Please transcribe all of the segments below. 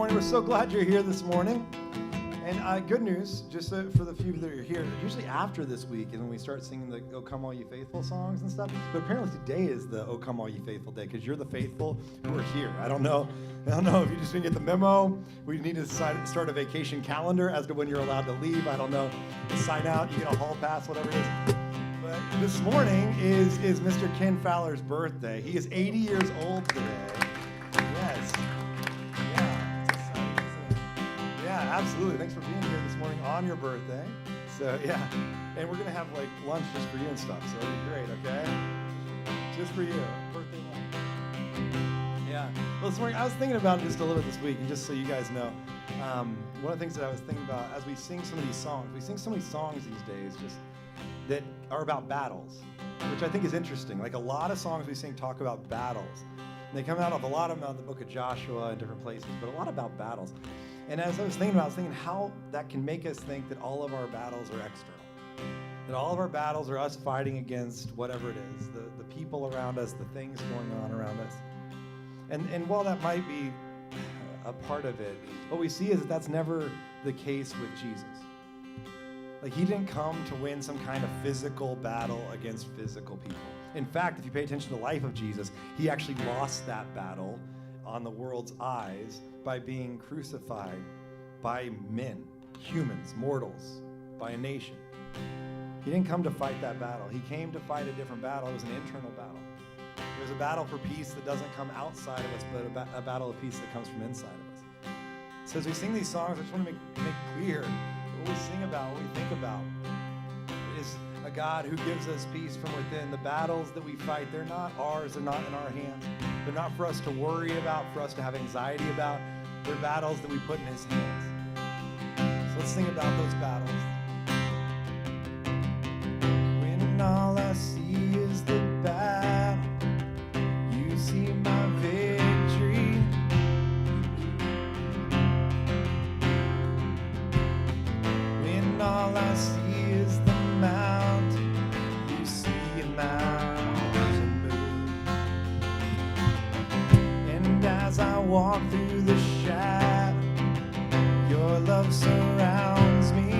morning. We're so glad you're here this morning. And good news, just for the few that are here, usually after this week, and when we start singing the "O Come All Ye Faithful" songs and stuff, but apparently today is the "O Come All Ye Faithful" day, because you're the faithful who are here. I don't know if you just didn't get the memo. We need to start a vacation calendar as to when you're allowed to leave. I don't know. Sign out, you get a hall pass, whatever it is. But this morning is Mr. Ken Fowler's birthday. He is 80 years old today. Yes. Yeah, it's exciting, isn't it? Yeah, absolutely. Thanks for being here this morning on your birthday. So, yeah. And we're going to have, like, lunch just for you and stuff. So it'll be great, okay? Just for you. Birthday lunch. Yeah. Well, this morning, I was thinking about it just a little bit this week, and just so you guys know, one of the things that I was thinking about as we sing some of these songs, we sing so many songs these days just that are about battles, which I think is interesting. Like, a lot of songs we sing talk about battles. And they come out of a lot of them out of the book of Joshua and different places, but a lot about battles. And as I was thinking about it, I was thinking how that can make us think that all of our battles are external. That all of our battles are us fighting against whatever it is, the people around us, the things going on around us. And while that might be a part of it, what we see is that that's never the case with Jesus. Like, he didn't come to win some kind of physical battle against physical people. In fact, if you pay attention to the life of Jesus, he actually lost that battle on the world's eyes by being crucified by men, humans, mortals, by a nation. He didn't come to fight that battle. He came to fight a different battle. It was an internal battle. It was a battle for peace that doesn't come outside of us, but a battle of peace that comes from inside of us. So as we sing these songs, I just want to make clear what we sing about, what we think about, is a God who gives us peace from within. The battles that we fight, they're not ours, they're not in our hands. They're not for us to worry about, for us to have anxiety about. They're battles that we put in his hands. So let's sing about those battles. When all I see is the battle, you see my victory. When all I see is the mountain, you see a mountain move. And as I walk through the shadow, your love surrounds me.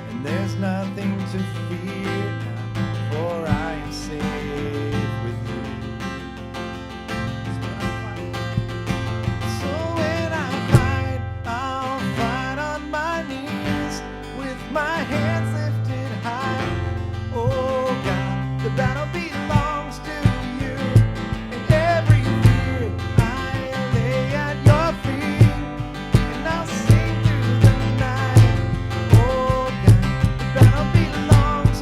And there's nothing to fear now, for I am safe with you. So when I fight, I'll fight on my knees with my hands lifted high. Oh God, the battle belongs to you, and every fear I lay at your feet, and I'll sing through the night. Oh God, the battle belongs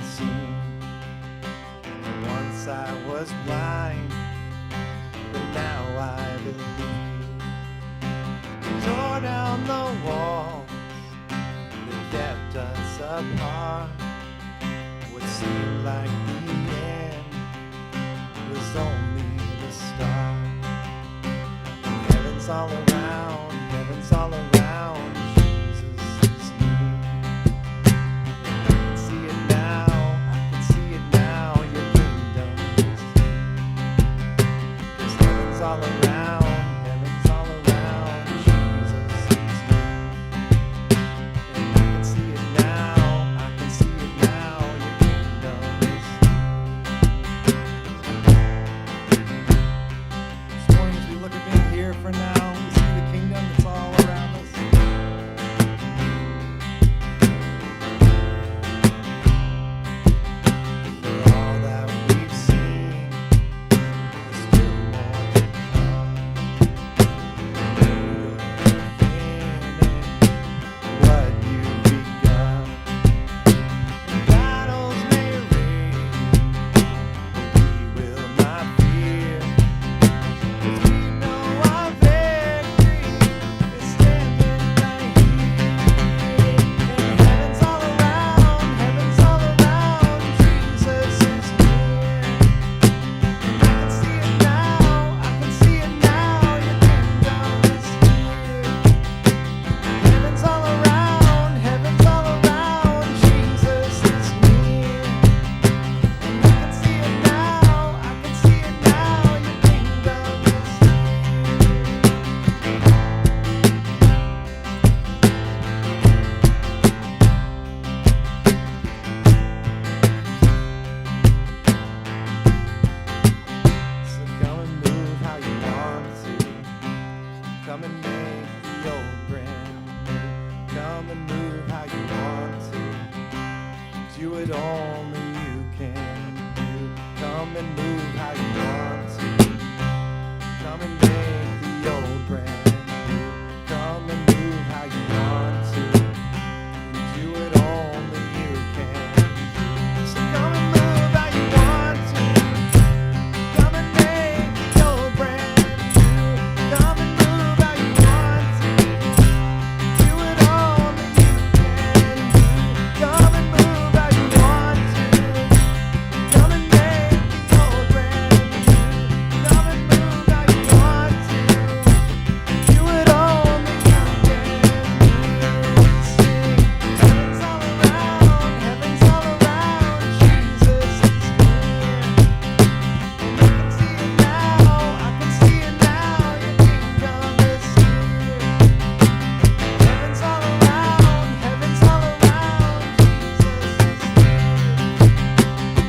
seen. Once I was blind, but now I believe. Tore down the walls that kept us apart. What seemed like the end was only the start. Heaven's all around, heaven's all around. Jesus is near. I can see it now, I can see it now. Your kingdom is here. 'Cause heaven's all around, heaven's all around. Jesus is near. And I can see it now, I can see it now. Your kingdom is here. This morning as we look at being here for now, we see the kingdom that's all around us. For all that we've seen, there's still more to come. You're finished what you've begun. Battles may rage, we will not fear. 'Cause we know our victory is standing right here. And heaven's all around, heaven's all around. Jesus is near. And I can see it now, I can see it now. Your kingdom is here. Heaven's all around, heaven's all around. Jesus is near. And I can see it now, I can see it now. Your kingdom is So come and move how you want to. Come and make the old brand new. Come and move how you want to. Do it only you can do. Come and move how you want to. Come and make the old brand new. Come and move how you want to. Do it only you can do. So come and move how you want to. Come and make the old brand new. Come and move how you want to. Do it only you can do. Come and move how you want to. Come and make the old brand new. Come and move how you want to. Do it only you can do. Sing, heaven's all around, heaven's all around. Jesus is near. And I can see it now, I can see it now. Your kingdom is here. Heaven's all around, heaven's all around. Jesus is near.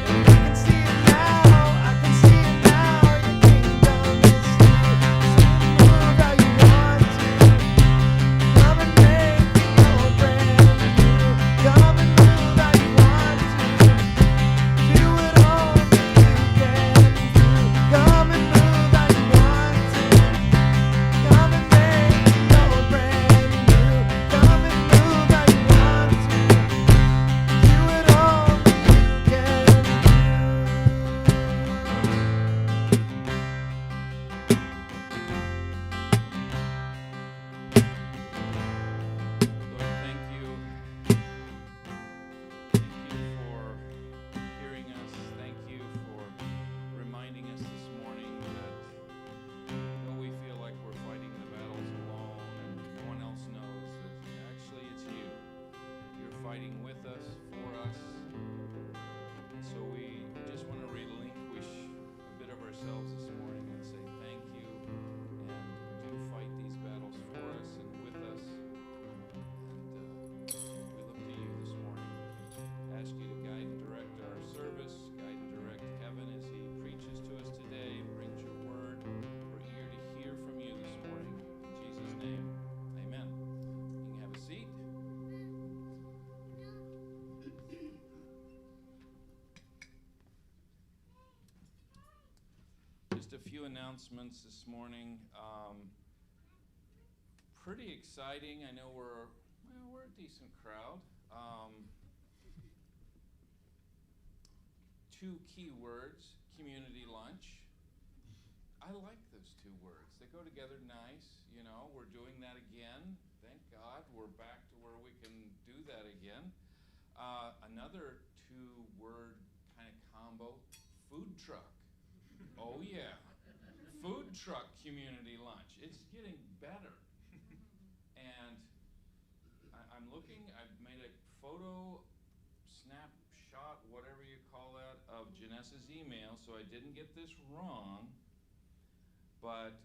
And I can see it now, I can see it now. Your kingdom is here. So move how you want to. Come and make the old brand new. Come and move how you want to. Do it only you can do. Come and move how you want to. Come and make the old brand new. Come and move how you want to. Do it only you can Lord, thank you. Thank you for hearing us. Thank you for reminding us this morning that though we feel like we're fighting the battles alone and no one else knows, that actually it's you. You're fighting with us, for us. And so we just want to relinquish a bit of ourselves this morning and say thank you, and do fight these battles for us and with us. And we look to you this morning. Ask you to guide and direct our service, guide and direct Kevin as he preaches to us today, brings your word. We're eager to hear from you this morning. In Jesus' name, amen. You can have a seat. Just a few announcements this morning. Pretty exciting. I know we're a decent crowd. We're a decent crowd. We're excited to be able to share with you some of the things that God is doing. We're excited to be able to share with you some of the things that God is doing. And two key words, community lunch. I like those two words. They go together nice. We're doing that again. Thank God we're back to where we can do that again. Another two-word kind of combo, food truck. Oh yeah, food truck community lunch. It's getting better. And I'm looking, I've made a photo, snapshot, whatever you call that, of Janessa's email, so I didn't get this wrong. But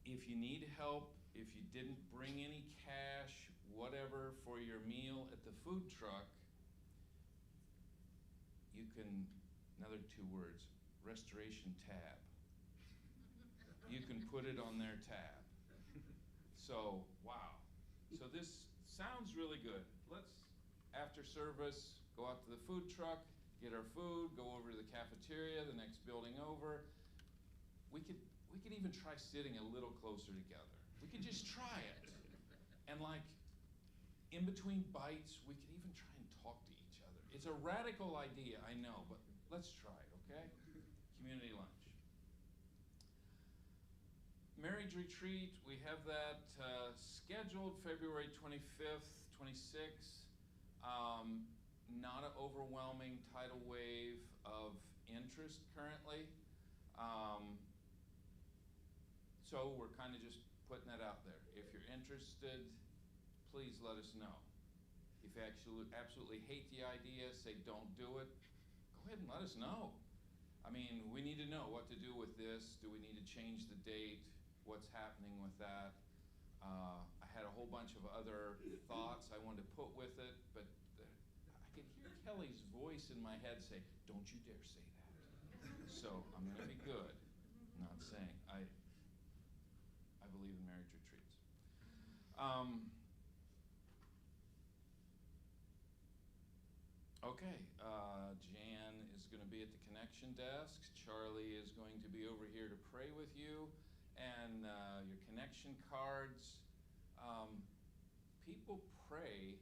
if you need help, if you didn't bring any cash, whatever, for your meal at the food truck, you can, another two words, restoration tab. You can put it on their tab. So, wow. So this sounds really good. Let's, after service, go out to the food truck, get our food, go over to the cafeteria, the next building over. We could even try sitting a little closer together. We could just try it. And like, in between bites, we could even try and talk to each other. It's a radical idea, I know, but let's try it, okay? Community lunch. Marriage retreat, we have that scheduled February 25th, 26th. Not an overwhelming tidal wave of interest currently. So we're kind of just putting that out there. If you're interested, please let us know. If you absolutely hate the idea, say don't do it, go ahead and let us know. I mean, we need to know what to do with this. Do we need to change the date? What's happening with that? I had a whole bunch of other thoughts I wanted to put with it, but I could hear Kelly's voice in my head say, don't you dare say that. So I'm going to be good. I'm not saying. I believe in marriage retreats. Okay, Jan is going to be at the connection desk. Charlie is going to be over here to pray with you. And your connection cards, people pray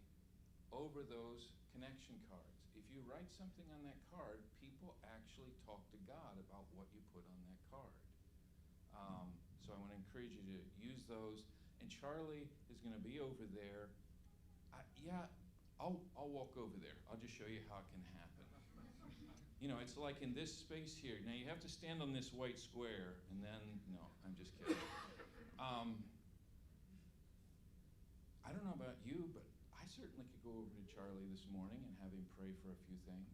over those connection cards. If you write something on that card, people actually talk to God about what you put on that card. So I want to encourage you to use those. And Charlie is going to be over there. I'll walk over there. I'll just show you how it can happen. It's like in this space here. Now you have to stand on this white square, and then, no, I'm just kidding. I don't know about you, but I certainly could go over to Charlie this morning and have him pray for a few things.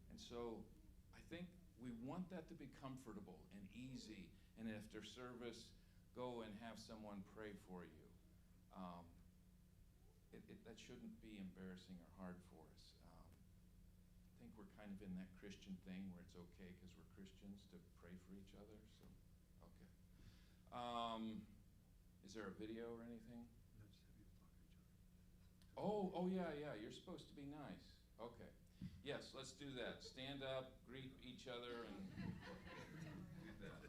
And so I think we want that to be comfortable and easy, and after service, go and have someone pray for you. That shouldn't be embarrassing or hard for us. I think we're kind of in that Christian thing where it's okay because we're Christians to pray for each other. So, okay. Is there a video or anything? No, just have people talk to each other. Oh yeah. You're supposed to be nice. Okay. Yes, let's do that. Stand up, greet each other, and do that.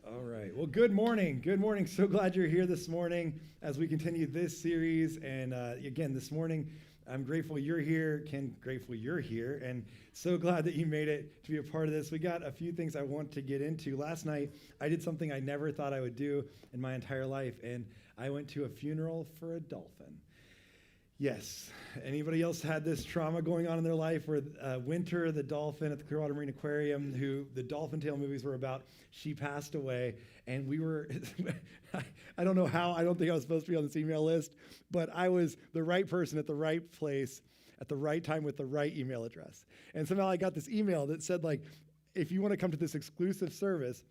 All right. Well, good morning. Good morning. So glad you're here this morning as we continue this series. And again, this morning, I'm grateful you're here. Ken, grateful you're here. And so glad that you made it to be a part of this. We got a few things I want to get into. Last night, I did something I never thought I would do in my entire life. And I went to a funeral for a dolphin. Yes. Anybody else had this trauma going on in their life where Winter, the dolphin at the Clearwater Marine Aquarium, who the Dolphin Tale movies were about, she passed away, and we were, I don't know how, I don't think I was supposed to be on this email list, but I was the right person at the right place at the right time with the right email address. And somehow I got this email that said, like, if you want to come to this exclusive service,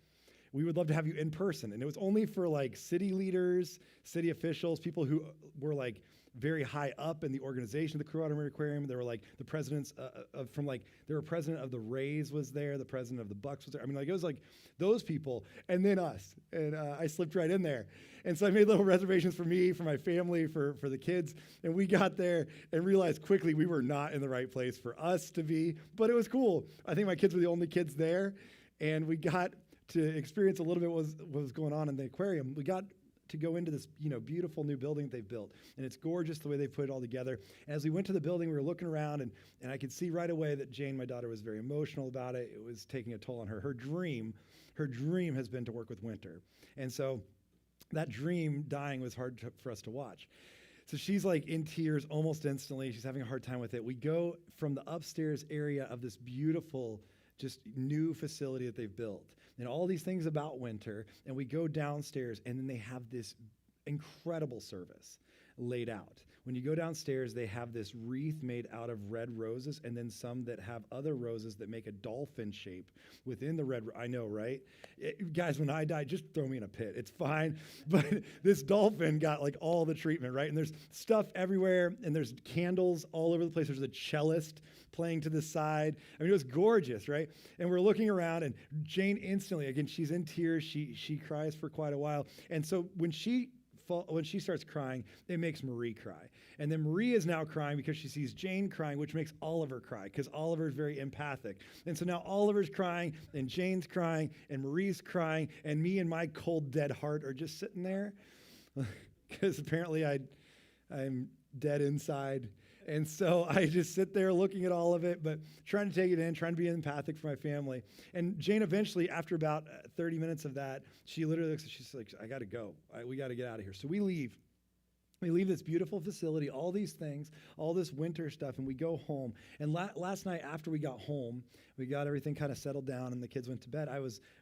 we would love to have you in person. And it was only for like city leaders, city officials, people who were like very high up in the organization of the Crew Autumn Aquarium. There were like the presidents there were president of the Rays was there, the president of the Bucks was there. I mean, like it was like those people and then us. And I slipped right in there. And so I made little reservations for me, for my family, for the kids. And we got there and realized quickly we were not in the right place for us to be, but it was cool. I think my kids were the only kids there. And we got to experience a little bit what was going on in the aquarium. We got to go into this, beautiful new building that they've built. And it's gorgeous the way they put it all together. And as we went to the building, we were looking around, and I could see right away that Jane, my daughter, was very emotional about it. It was taking a toll on her. Her dream has been to work with Winter. And so that dream dying was hard for us to watch. So she's like in tears almost instantly. She's having a hard time with it. We go from the upstairs area of this beautiful, just new facility that they've built, and all these things about Winter, and we go downstairs, and then they have this incredible service laid out. When you go downstairs, they have this wreath made out of red roses, and then some that have other roses that make a dolphin shape within the red. I know, right? Guys, when I die, just throw me in a pit. It's fine. But this dolphin got like all the treatment, right? And there's stuff everywhere, and there's candles all over the place. There's a cellist playing to the side. I mean, it was gorgeous, right? And we're looking around, and Jane instantly, again, she's in tears. She cries for quite a while. And so when she starts crying, it makes Marie cry. And then Marie is now crying because she sees Jane crying, which makes Oliver cry because Oliver is very empathic. And so now Oliver's crying, and Jane's crying, and Marie's crying, and me and my cold, dead heart are just sitting there because apparently I'm dead inside. And so I just sit there looking at all of it, but trying to take it in, trying to be empathic for my family. And Jane eventually, after about 30 minutes of that, she literally looks, she's like, I got to go. We got to get out of here. So we leave. We leave this beautiful facility, all these things, all this Winter stuff, and we go home. And last night after we got home, we got everything kind of settled down, and the kids went to bed. I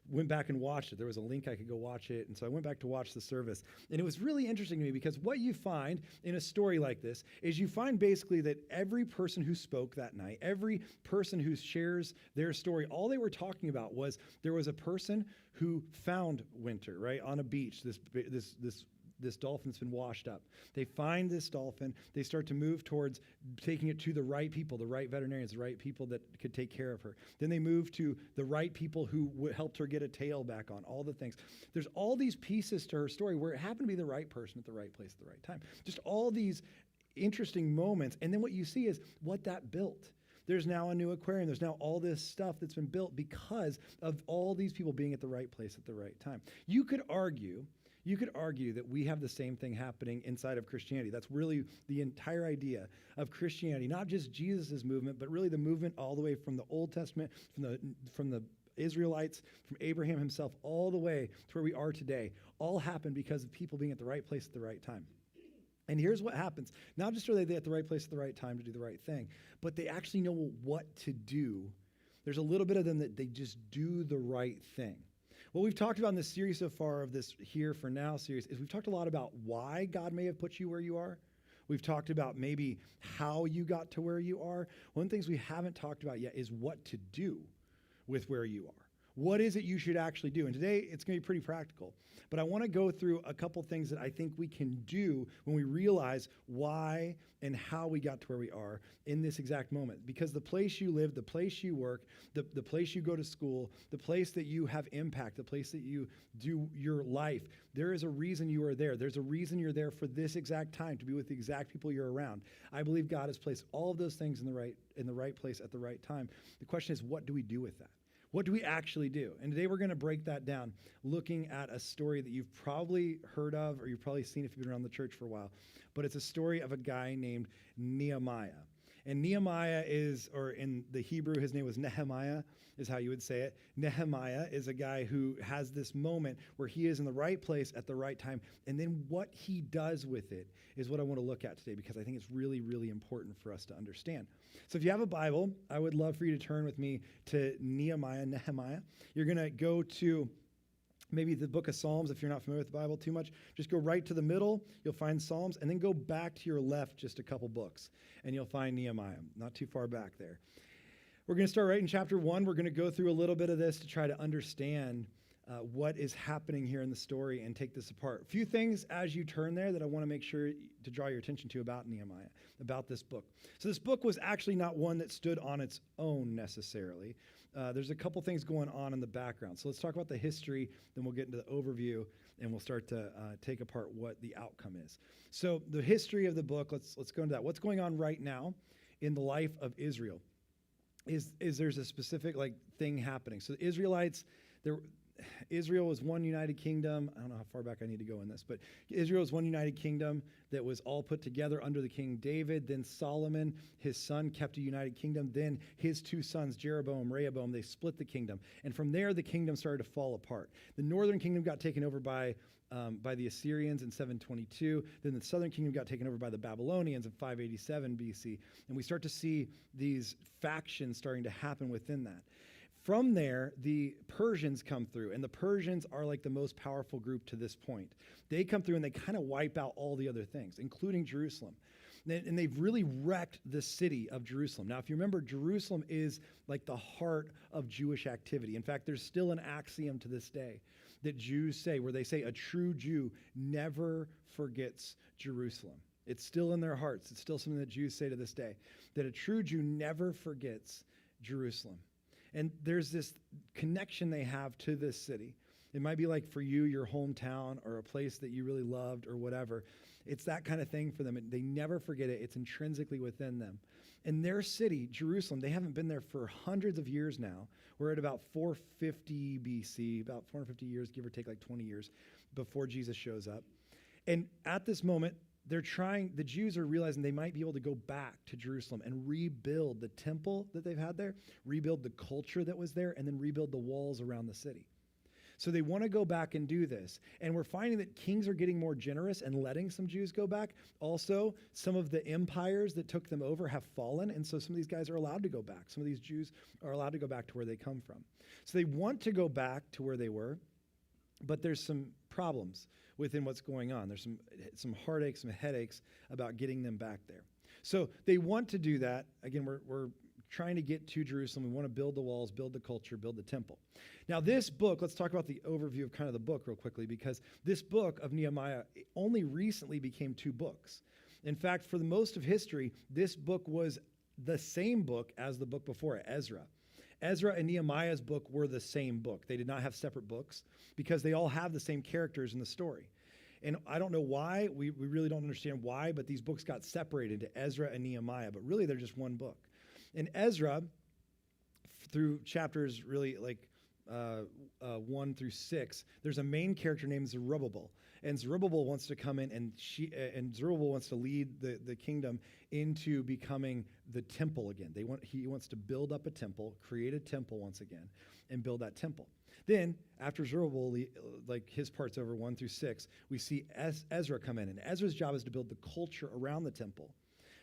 went back and watched it. There was a link I could go watch it, and so I went back to watch the service. And it was really interesting to me because what you find in a story like this is you find basically that every person who spoke that night, every person who shares their story, all they were talking about was there was a person who found Winter, right, on a beach, this dolphin's been washed up. They find this dolphin. They start to move towards taking it to the right people, the right veterinarians, the right people that could take care of her. Then they move to the right people who helped her get a tail back on, all the things. There's all these pieces to her story where it happened to be the right person at the right place at the right time. Just all these interesting moments. And then what you see is what that built. There's now a new aquarium. There's now all this stuff that's been built because of all these people being at the right place at the right time. You could argue that we have the same thing happening inside of Christianity. That's really the entire idea of Christianity, not just Jesus' movement, but really the movement all the way from the Old Testament, from the Israelites, from Abraham himself, all the way to where we are today. All happened because of people being at the right place at the right time. And here's what happens. Not just are they at the right place at the right time to do the right thing, but they actually know what to do. There's a little bit of them that they just do the right thing. What we've talked about in this series so far of this Here for Now series is we've talked a lot about why God may have put you where you are. We've talked about maybe how you got to where you are. One of the things we haven't talked about yet is what to do with where you are. What is it you should actually do? And today it's going to be pretty practical. But I want to go through a couple things that I think we can do when we realize why and how we got to where we are in this exact moment. Because the place you live, the place you work, the place you go to school, the place that you have impact, the place that you do your life, there is a reason you are there. There's a reason you're there for this exact time, to be with the exact people you're around. I believe God has placed all of those things in the right place at the right time. The question is, what do we do with that? What do we actually do? And today we're going to break that down, looking at a story that you've probably heard of or you've probably seen if you've been around the church for a while. But it's a story of a guy named Nehemiah. And Nehemiah is, or in the Hebrew, his name was Nehemiah, is how you would say it. Nehemiah is a guy who has this moment where he is in the right place at the right time. And then what he does with it is what I want to look at today, because I think it's really, really important for us to understand. So if you have a Bible, I would love for you to turn with me to Nehemiah. You're going to go to maybe the book of Psalms, if you're not familiar with the Bible too much, just go right to the middle, you'll find Psalms, and then go back to your left just a couple books, and you'll find Nehemiah, not too far back there. We're going to start right in chapter 1. We're going to go through a little bit of this to try to understand what is happening here in the story and take this apart. A few things as you turn there that I want to make sure to draw your attention to about Nehemiah, about this book. So this book was actually not one that stood on its own necessarily. There's a couple things going on in the background. So let's talk about the history, then we'll get into the overview, and we'll start to take apart what the outcome is. So the history of the book, let's go into that. What's going on right now in the life of Israel is there's a specific thing happening. So the Israelites, Israel was one united kingdom. I don't know how far back I need to go in this, but Israel was one united kingdom that was all put together under the King David. Then Solomon, his son, kept a united kingdom. Then his two sons, Jeroboam, Rehoboam, they split the kingdom. And from there, the kingdom started to fall apart. The northern kingdom got taken over by the Assyrians in 722. Then the southern kingdom got taken over by the Babylonians in 587 BC. And we start to see these factions starting to happen within that. From there, the Persians come through, and the Persians are like the most powerful group to this point. They come through and they kind of wipe out all the other things, including Jerusalem. And they've really wrecked the city of Jerusalem. Now, if you remember, Jerusalem is like the heart of Jewish activity. In fact, there's still an axiom to this day that Jews say, where they say a true Jew never forgets Jerusalem. It's still in their hearts. It's still something that Jews say to this day, that a true Jew never forgets Jerusalem. And there's this connection they have to this city. It might be like for you, your hometown or a place that you really loved or whatever. It's that kind of thing for them. They never forget it. It's intrinsically within them. And their city, Jerusalem, they haven't been there for hundreds of years now. We're at about 450 BC, about 450 years, give or take like 20 years before Jesus shows up. And at this moment, the Jews are realizing they might be able to go back to Jerusalem and rebuild the temple that they've had there, rebuild the culture that was there, and then rebuild the walls around the city. So they want to go back and do this. And we're finding that kings are getting more generous and letting some Jews go back. Also, some of the empires that took them over have fallen, and so some of these guys are allowed to go back. Some of these Jews are allowed to go back to where they come from. So they want to go back to where they were, but there's some problems within what's going on. There's some heartaches, some headaches about getting them back there. So they want to do that. Again, we're trying to get to Jerusalem. We want to build the walls, build the culture, build the temple. Now this book, let's talk about the overview of kind of the book real quickly, because this book of Nehemiah only recently became 2 books. In fact, for the most of history, this book was the same book as the book before it, Ezra. Ezra and Nehemiah's book were the same book. They did not have separate books because they all have the same characters in the story. And I don't know why, we really don't understand why, but these books got separated to Ezra and Nehemiah, but really they're just one book. In Ezra, through chapters really 1 through 6, there's a main character named Zerubbabel. And Zerubbabel wants to come in and Zerubbabel wants to lead the kingdom into becoming the temple again. He wants to build up a temple, create a temple once again, and build that temple. Then, after Zerubbabel, his part's over 1 through 6, we see Ezra come in. And Ezra's job is to build the culture around the temple.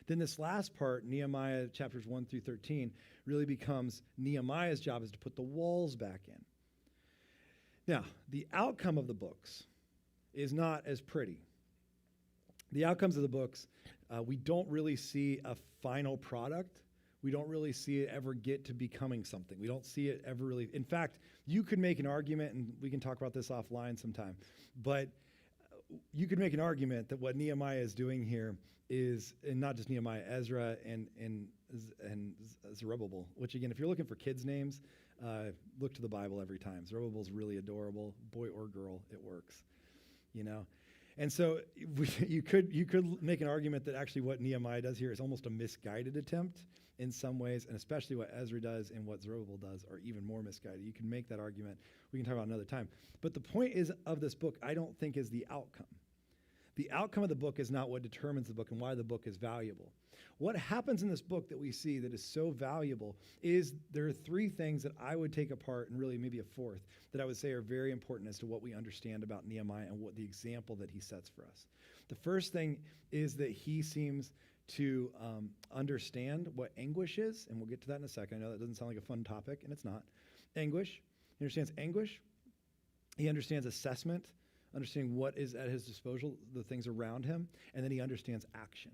Then this last part, Nehemiah chapters 1 through 13, really becomes Nehemiah's job is to put the walls back in. Now, the outcome of the books is not as pretty. The outcomes of the books, we don't really see a final product. We don't really see it ever get to becoming something. We don't see it ever really. In fact, you could make an argument, and we can talk about this offline sometime, but you could make an argument that what Nehemiah is doing here is, and not just Nehemiah, Ezra and Zerubbabel, which again, if you're looking for kids' names, look to the Bible every time. Zerubbabel's really adorable, boy or girl, it works, you know. And so you could make an argument that actually what Nehemiah does here is almost a misguided attempt in some ways, and especially what Ezra does and what Zerubbabel does are even more misguided. You can make that argument. We can talk about another time. But the point is of this book, I don't think is the outcome. The outcome of the book is not what determines the book and why the book is valuable. What happens in this book that we see that is so valuable is there are 3 things that I would take apart, and really maybe a 4th, that I would say are very important as to what we understand about Nehemiah and what the example that he sets for us. The first thing is that he seems to understand what anguish is, and we'll get to that in a second. I know that doesn't sound like a fun topic, and it's not. Anguish. He understands anguish. He understands assessment, understanding what is at his disposal, the things around him, and then he understands action.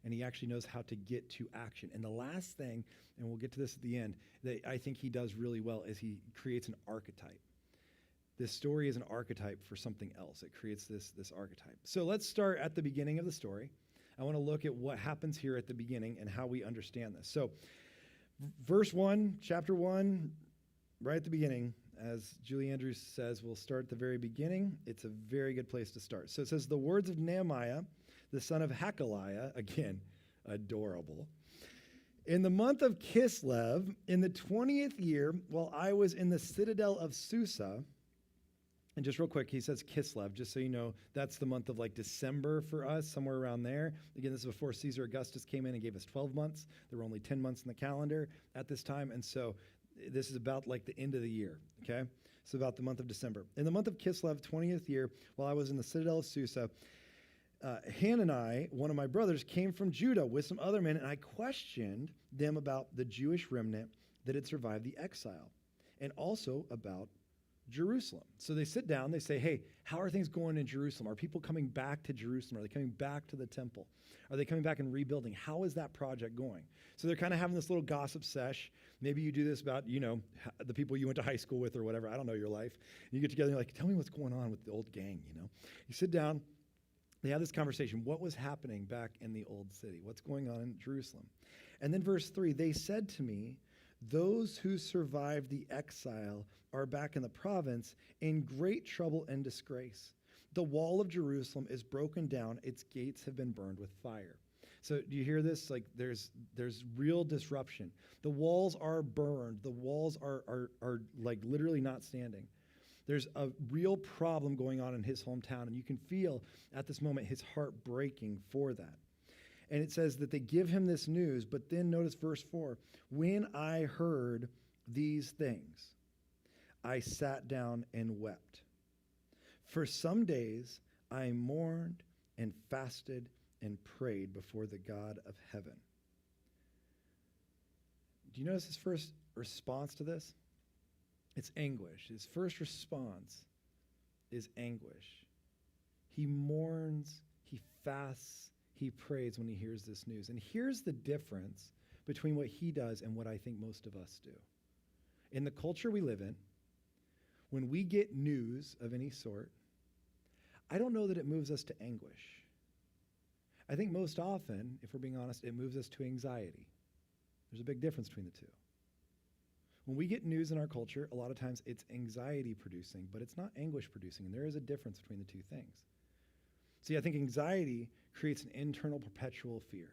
And he actually knows how to get to action. And the last thing, and we'll get to this at the end, that I think he does really well is he creates an archetype. This story is an archetype for something else. It creates this archetype. So let's start at the beginning of the story. I want to look at what happens here at the beginning and how we understand this. So verse 1, chapter 1, right at the beginning, as Julie Andrews says, we'll start at the very beginning. It's a very good place to start. So it says, the words of Nehemiah, the son of Hakaliah, again, adorable. In the month of Kislev, in the 20th year, while I was in the citadel of Susa, and just real quick, he says Kislev, just so you know, that's the month of like December for us, somewhere around there. Again, this is before Caesar Augustus came in and gave us 12 months. There were only 10 months in the calendar at this time, and so this is about like the end of the year, okay? So about the month of December. In the month of Kislev, 20th year, while I was in the citadel of Susa, Hanani, one of my brothers, came from Judah with some other men, and I questioned them about the Jewish remnant that had survived the exile, and also about Jerusalem. So they sit down, they say, hey, how are things going in Jerusalem? Are people coming back to Jerusalem? Are they coming back to the temple? Are they coming back and rebuilding? How is that project going? So they're kind of having this little gossip sesh. Maybe you do this about, the people you went to high school with or whatever. I don't know your life. And you get together and you're like, tell me what's going on with the old gang, You sit down. They have this conversation. What was happening back in the old city? What's going on in Jerusalem? And then verse 3, they said to me, those who survived the exile are back in the province in great trouble and disgrace. The wall of Jerusalem is broken down. Its gates have been burned with fire. So do you hear this? Like there's real disruption. The walls are burned. The walls are like literally not standing. There's a real problem going on in his hometown, and you can feel at this moment his heart breaking for that. And it says that they give him this news, but then notice verse 4. When I heard these things, I sat down and wept. For some days I mourned and fasted and prayed before the God of heaven. Do you notice his first response to this? It's anguish. His first response is anguish. He mourns, he fasts, he prays when he hears this news. And here's the difference between what he does and what I think most of us do. In the culture we live in, when we get news of any sort, I don't know that it moves us to anguish. I think most often, if we're being honest, it moves us to anxiety. There's a big difference between the two. When we get news in our culture, a lot of times it's anxiety producing, but it's not anguish producing, and there is a difference between the two things. See, I think anxiety creates an internal perpetual fear,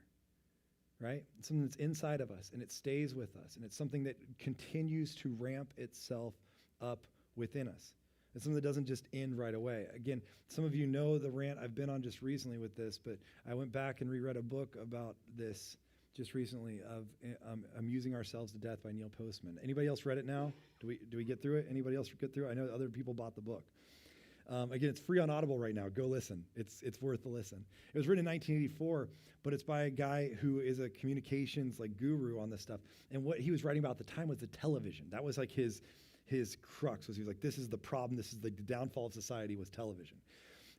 right? It's something that's inside of us, and it stays with us, and it's something that continues to ramp itself up within us. It's something that doesn't just end right away. Again, some of you know the rant I've been on just recently with this, but I went back and reread a book about this just recently of Amusing Ourselves to Death by Neil Postman. Anybody else read it now? Do we get through it? Anybody else get through it? I know other people bought the book. Again, it's free on Audible right now. Go listen. It's worth the listen. It was written in 1984, but it's by a guy who is a communications guru on this stuff. And what he was writing about at the time was the television. That was like his crux. Was he was like, this is the problem. This is the downfall of society was television.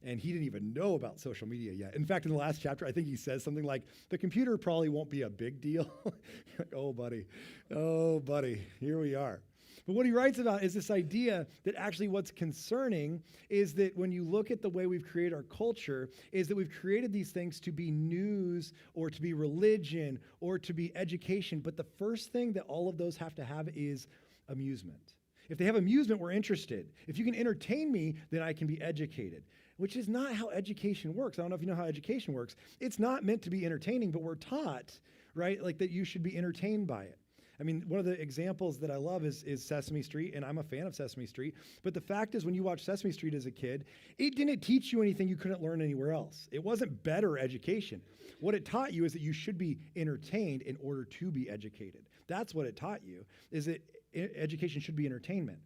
And he didn't even know about social media yet. In fact, in the last chapter, I think he says something like, the computer probably won't be a big deal. Like, oh, buddy, here we are. But what he writes about is this idea that actually what's concerning is that when you look at the way we've created our culture, is that we've created these things to be news or to be religion or to be education. But the first thing that all of those have to have is amusement. If they have amusement, we're interested. If you can entertain me, then I can be educated, which is not how education works. I don't know if you know how education works. It's not meant to be entertaining, but we're taught, right, like that you should be entertained by it. I mean, one of the examples that I love is Sesame Street, and I'm a fan of Sesame Street. But the fact is, when you watch Sesame Street as a kid, it didn't teach you anything you couldn't learn anywhere else. It wasn't better education. What it taught you is that you should be entertained in order to be educated. That's what it taught you, is that education should be entertainment.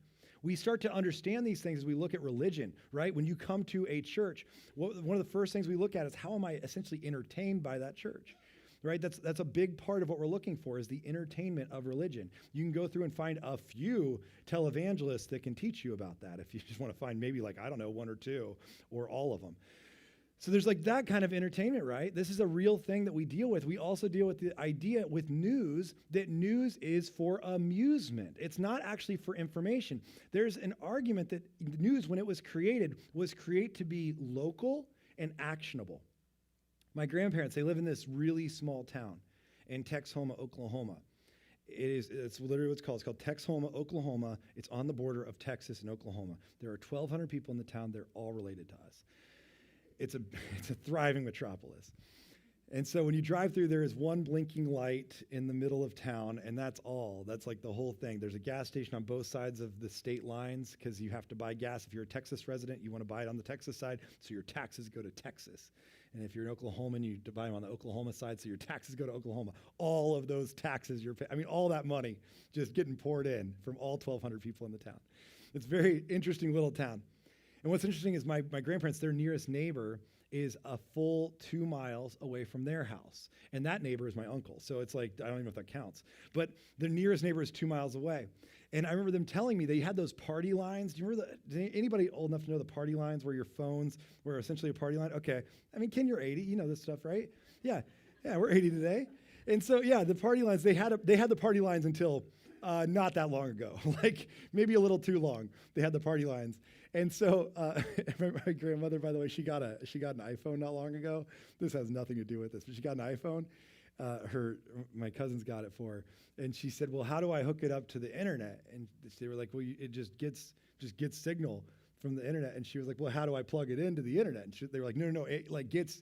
We start to understand these things as we look at religion, right? When you come to a church, one of the first things we look at is how am I essentially entertained by that church? right? That's a big part of what we're looking for is the entertainment of religion. You can go through and find a few televangelists that can teach you about that if you just want to find maybe like, I don't know, one or two or all of them. So there's like that kind of entertainment, right? This is a real thing that we deal with. We also deal with the idea with news that news is for amusement. It's not actually for information. There's an argument that news, when it was created to be local and actionable. My grandparents, they live in this really small town in Texhoma, Oklahoma. It's literally what it's called. It's called Texhoma, Oklahoma. It's on the border of Texas and Oklahoma. There are 1,200 people in the town. They're all related to us. It's a thriving metropolis. And so when you drive through, there is one blinking light in the middle of town, and that's all. That's like the whole thing. There's a gas station on both sides of the state lines because you have to buy gas. If you're a Texas resident, you want to buy it on the Texas side, so your taxes go to Texas. And if you're an Oklahoman, you buy them on the Oklahoma side, so your taxes go to Oklahoma. All of those taxes you're paying, all that money just getting poured in from all 1,200 people in the town. It's a very interesting little town. And what's interesting is my grandparents, their nearest neighbor is a full 2 miles away from their house. And that neighbor is my uncle. So it's like, I don't even know if that counts. But the nearest neighbor is 2 miles away. And I remember them telling me they had those party lines. Do you remember anybody old enough to know the party lines where your phones were essentially a party line? Okay. Ken, you're 80. You know this stuff, right? Yeah, we're 80 today. And so, the party lines, they had the party lines until not that long ago, like maybe a little too long. They had the party lines. And so my grandmother, by the way, she got an iPhone not long ago. This has nothing to do with this, but she got an iPhone. My cousins got it for her. And she said, well, how do I hook it up to the internet? And they were like, well, it just gets signal from the internet. And she was like, well, how do I plug it into the internet? And they were like, no, it gets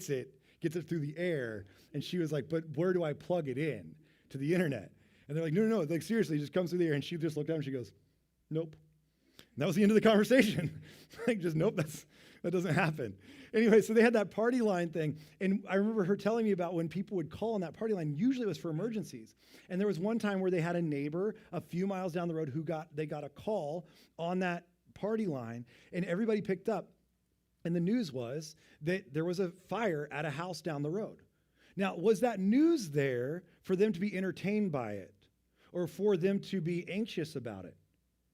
it through the air. And she was like, but where do I plug it in to the internet? And they're like, no, like seriously, it just comes through the air. And she just looked down and she goes, nope. And that was the end of the conversation. Like, just nope, that doesn't happen. Anyway, so they had that party line thing. And I remember her telling me about when people would call on that party line, usually it was for emergencies. And there was one time where they had a neighbor a few miles down the road who got a call on that party line, and everybody picked up. And the news was that there was a fire at a house down the road. Now, was that news there for them to be entertained by it or for them to be anxious about it?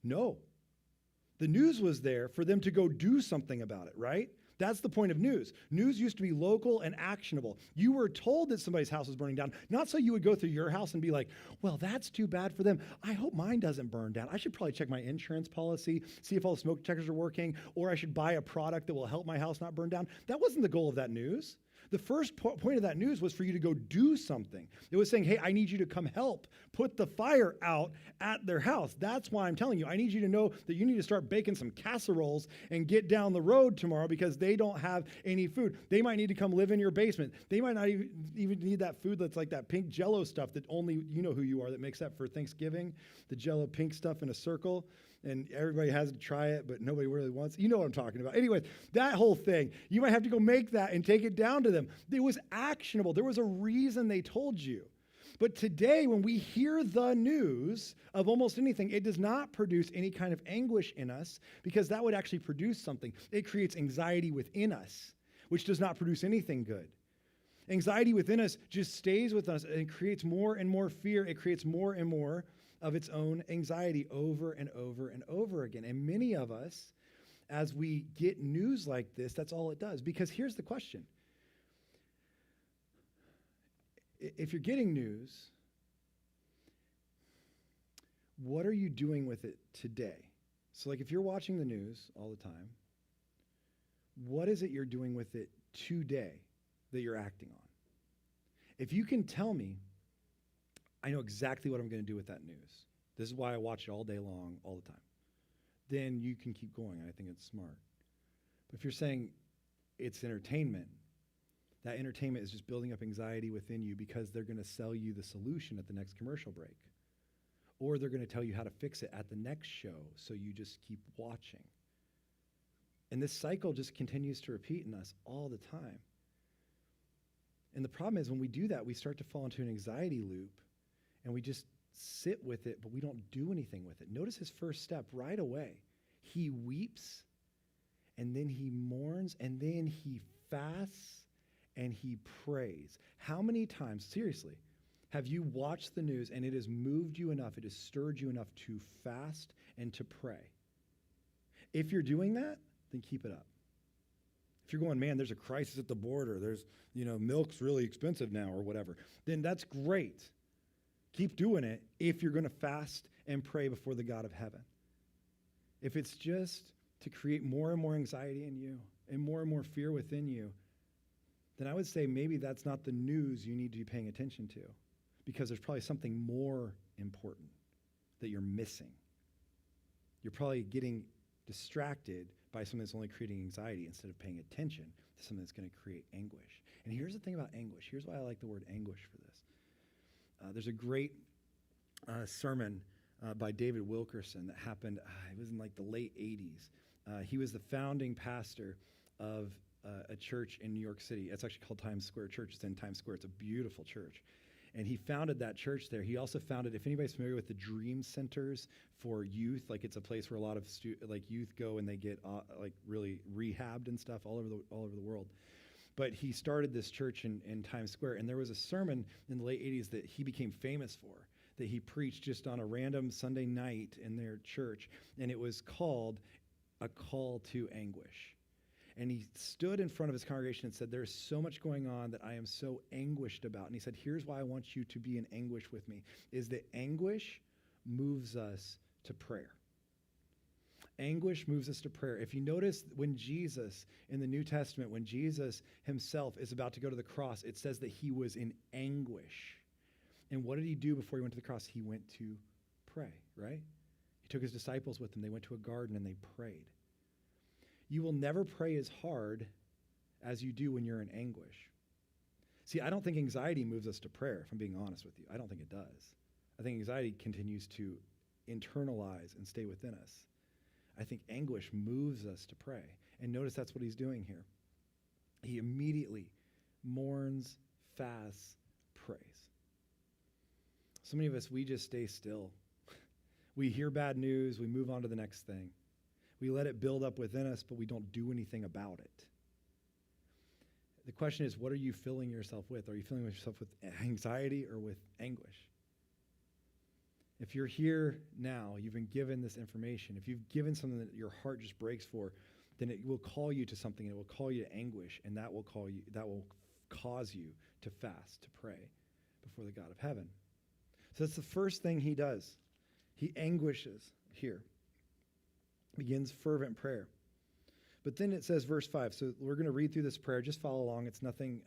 No. The news was there for them to go do something about it, right? That's the point of news. News used to be local and actionable. You were told that somebody's house was burning down, not so you would go through your house and be like, well, that's too bad for them. I hope mine doesn't burn down. I should probably check my insurance policy, see if all the smoke detectors are working, or I should buy a product that will help my house not burn down. That wasn't the goal of that news. The first point of that news was for you to go do something. It was saying, hey, I need you to come help put the fire out at their house. That's why I'm telling you. I need you to know that you need to start baking some casseroles and get down the road tomorrow because they don't have any food. They might need to come live in your basement. They might not even need that food that's like that pink Jell-O stuff that only you know who you are that makes that for Thanksgiving, the Jell-O pink stuff in a circle. And everybody has to try it, but nobody really wants it. You know what I'm talking about. Anyway, that whole thing, you might have to go make that and take it down to them. It was actionable. There was a reason they told you. But today, when we hear the news of almost anything, it does not produce any kind of anguish in us because that would actually produce something. It creates anxiety within us, which does not produce anything good. Anxiety within us just stays with us and creates more and more fear. It creates more and more of its own anxiety over and over and over again. And many of us, as we get news like this, that's all it does. Because here's the question. If you're getting news, what are you doing with it today? So like if you're watching the news all the time, what is it you're doing with it today that you're acting on? If you can tell me, I know exactly what I'm going to do with that news. This is why I watch it all day long, all the time. Then you can keep going. I think it's smart. But if you're saying it's entertainment, that entertainment is just building up anxiety within you because they're going to sell you the solution at the next commercial break. Or they're going to tell you how to fix it at the next show, so you just keep watching. And this cycle just continues to repeat in us all the time. And the problem is when we do that, we start to fall into an anxiety loop. And we just sit with it, but we don't do anything with it. Notice his first step right away. He weeps, and then he mourns, and then he fasts, and he prays. How many times, seriously, have you watched the news and it has moved you enough, it has stirred you enough to fast and to pray? If you're doing that, then keep it up. If you're going, man, there's a crisis at the border, there's, milk's really expensive now or whatever, then that's great. Keep doing it if you're going to fast and pray before the God of heaven. If it's just to create more and more anxiety in you and more fear within you, then I would say maybe that's not the news you need to be paying attention to, because there's probably something more important that you're missing. You're probably getting distracted by something that's only creating anxiety instead of paying attention to something that's going to create anguish. And here's the thing about anguish. Here's why I like the word anguish for this. There's a great sermon by David Wilkerson that happened, it was in like the late 80s. He was the founding pastor of a church in New York City. It's actually called Times Square Church. It's in Times Square. It's a beautiful church. And he founded that church there. He also founded, if anybody's familiar with the Dream Centers for youth, like it's a place where a lot of youth go and they get really rehabbed and stuff all over the world. But he started this church in Times Square, and there was a sermon in the late 80s that he became famous for, that he preached just on a random Sunday night in their church, and it was called A Call to Anguish. And he stood in front of his congregation and said, there's so much going on that I am so anguished about. And he said, here's why I want you to be in anguish with me, is that anguish moves us to prayer. Anguish moves us to prayer. If you notice when Jesus, in the New Testament, when Jesus himself is about to go to the cross, it says that he was in anguish. And what did he do before he went to the cross? He went to pray, right? He took his disciples with him. They went to a garden and they prayed. You will never pray as hard as you do when you're in anguish. See, I don't think anxiety moves us to prayer, if I'm being honest with you. I don't think it does. I think anxiety continues to internalize and stay within us. I think anguish moves us to pray. And notice that's what he's doing here. He immediately mourns, fasts, prays. So many of us, we just stay still. We hear bad news, we move on to the next thing. We let it build up within us, but we don't do anything about it. The question is, what are you filling yourself with? Are you filling yourself with anxiety or with anguish? If you're here now, you've been given this information. If you've given something that your heart just breaks for, then it will call you to something. It will call you to anguish, and that will cause you to fast, to pray before the God of heaven. So that's the first thing he does. He anguishes here. Begins fervent prayer. But then it says, verse 5. So we're going to read through this prayer. Just follow along. It's nothing,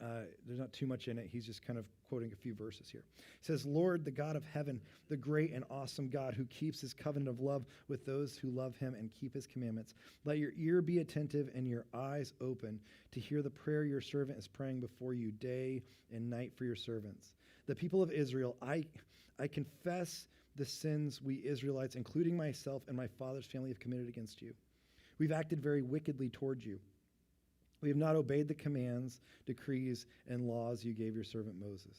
there's not too much in it. He's just kind of quoting a few verses here. It says, Lord, the God of heaven, the great and awesome God who keeps his covenant of love with those who love him and keep his commandments. Let your ear be attentive and your eyes open to hear the prayer your servant is praying before you day and night for your servants. The people of Israel, I confess the sins we Israelites, including myself and my father's family, have committed against you. We've acted very wickedly toward you. We have not obeyed the commands, decrees, and laws you gave your servant Moses.